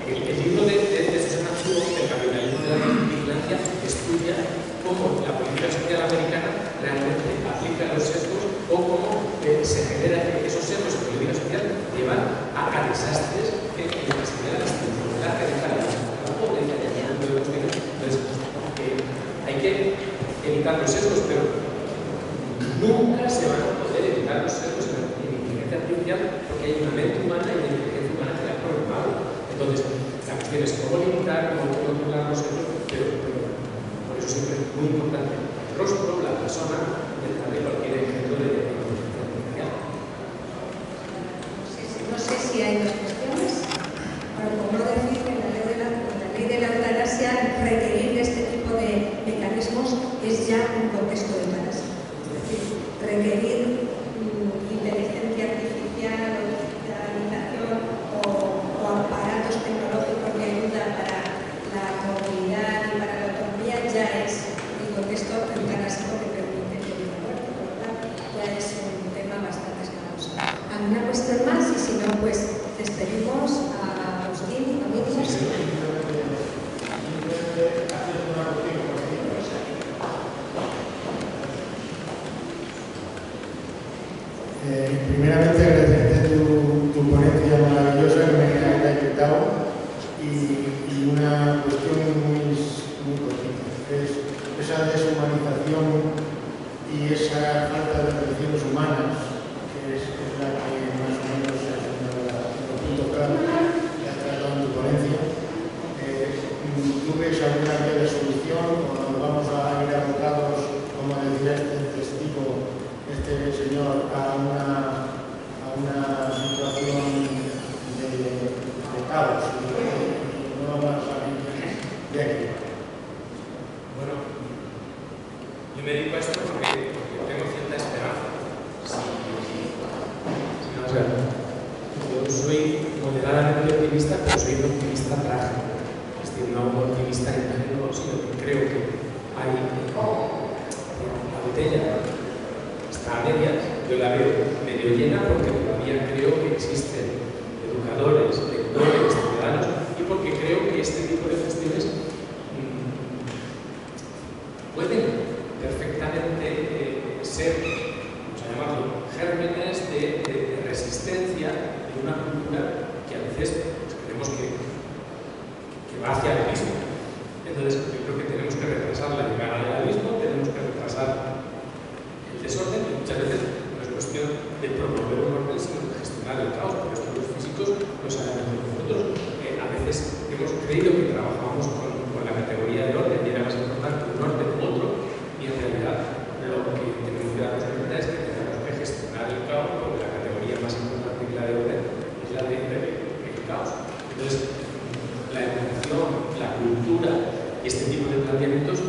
El libro de Susana Zuboff, El capitalismo de la vigilancia, estudia cómo la política social americana realmente aplica los sesgos o cómo se genera esos sesgos en política social llevan a desastres en la necesidad de la institucionalidad radical, la pobreza y el mundo de los bienes. Entonces, hay que evitar los sesgos, pero nunca se van a poder evitar los sesgos en la inteligencia artificial porque hay una mente humana y una inteligencia humana que la ha programado. Entonces, la cuestión es cómo limitar, cómo controlar los sesgos, pero por eso siempre es muy importante el rostro, la persona, detrás de cualquier ejemplo de inteligencia artificial. No sé si hay más cuestiones. Bueno, por no decir que la ley de la eutanasia, requerir de este tipo de mecanismos es ya un contexto de eutanasia. Es decir, requerir inteligencia artificial o digitalización o aparatos tecnológicos de ayuda para la movilidad y para la autonomía ya es el contexto eutanásico que permite que viva muerte, por lo tanto ya es un tema bastante escandaloso. ¿Alguna cuestión más? Y si no, pues Despedimos a Agustín, amigos. Primeramente agradecerte tu ponencia maravillosa que me ha invitado y una cuestión muy cortita, es esa deshumanización y esa falta de relaciones humanas, que es la que más o menos es uno de los puntos clave que has tratado en tu ponencia. ¿Tú ves alguna vía de solución o nos vamos a ir abocados, como decía este testigo, este señor, a una situación de caos y no vamos a salir de aquí? Bueno, yo me dedico a esto porque tengo cierta esperanza. Yo soy moderadamente optimista, pero soy un optimista trágico. Es decir, no un optimista ingenuo, sino que creo que hay la botella está a medias. Yo la veo medio llena porque todavía creo que existen educadores, lectores, ciudadanos, y porque creo que este tipo de cuestiones pueden perfectamente ser, vamos a llamarlo, gérmenes de resistencia de una cultura que a veces creemos que va hacia el abismo. Entonces, yo creo que tenemos que retrasar la llegada del abismo, tenemos que retrasar el desorden, y muchas veces no es cuestión de promover un orden, sino de gestionar el caos, porque esto los físicos lo saben mejor que nosotros. A veces hemos creído que trabajábamos con la categoría de orden y era más importante un orden u otro, y en realidad lo que tenemos que darnos cuenta es que tenemos que gestionar el caos, porque la categoría más importante que la de orden es la de el caos. Entonces, la educación, la cultura y este tipo de planteamientos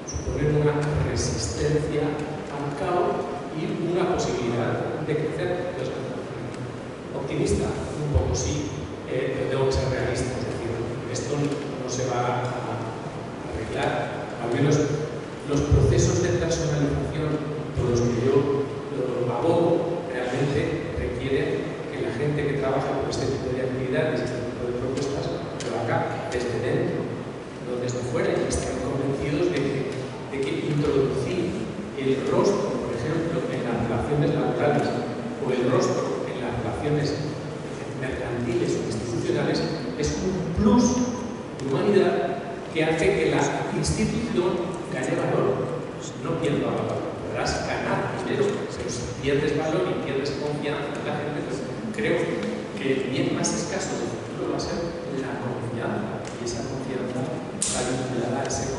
suponen una resistencia al caos y una posibilidad de crecer. Entonces, optimista, un poco sí, debo ser realista, es decir, esto no se va a arreglar. Al menos los procesos de personalización por los que yo lo abogo realmente requieren que la gente que trabaja con este tipo de actividades, este tipo de propuestas, lo haga desde dentro, no desde fuera, y estén convencidos de que introducir el rostro, por ejemplo, en las relaciones laborales o el rostro en las relaciones mercantiles o institucionales es un plus de humanidad que hace que la institución gane valor, no pierda valor. Podrás ganar dinero, pero si pierdes valor y pierdes confianza en la gente, pues creo que el bien más escaso del futuro va a ser la confianza, y esa confianza va vinculada a ese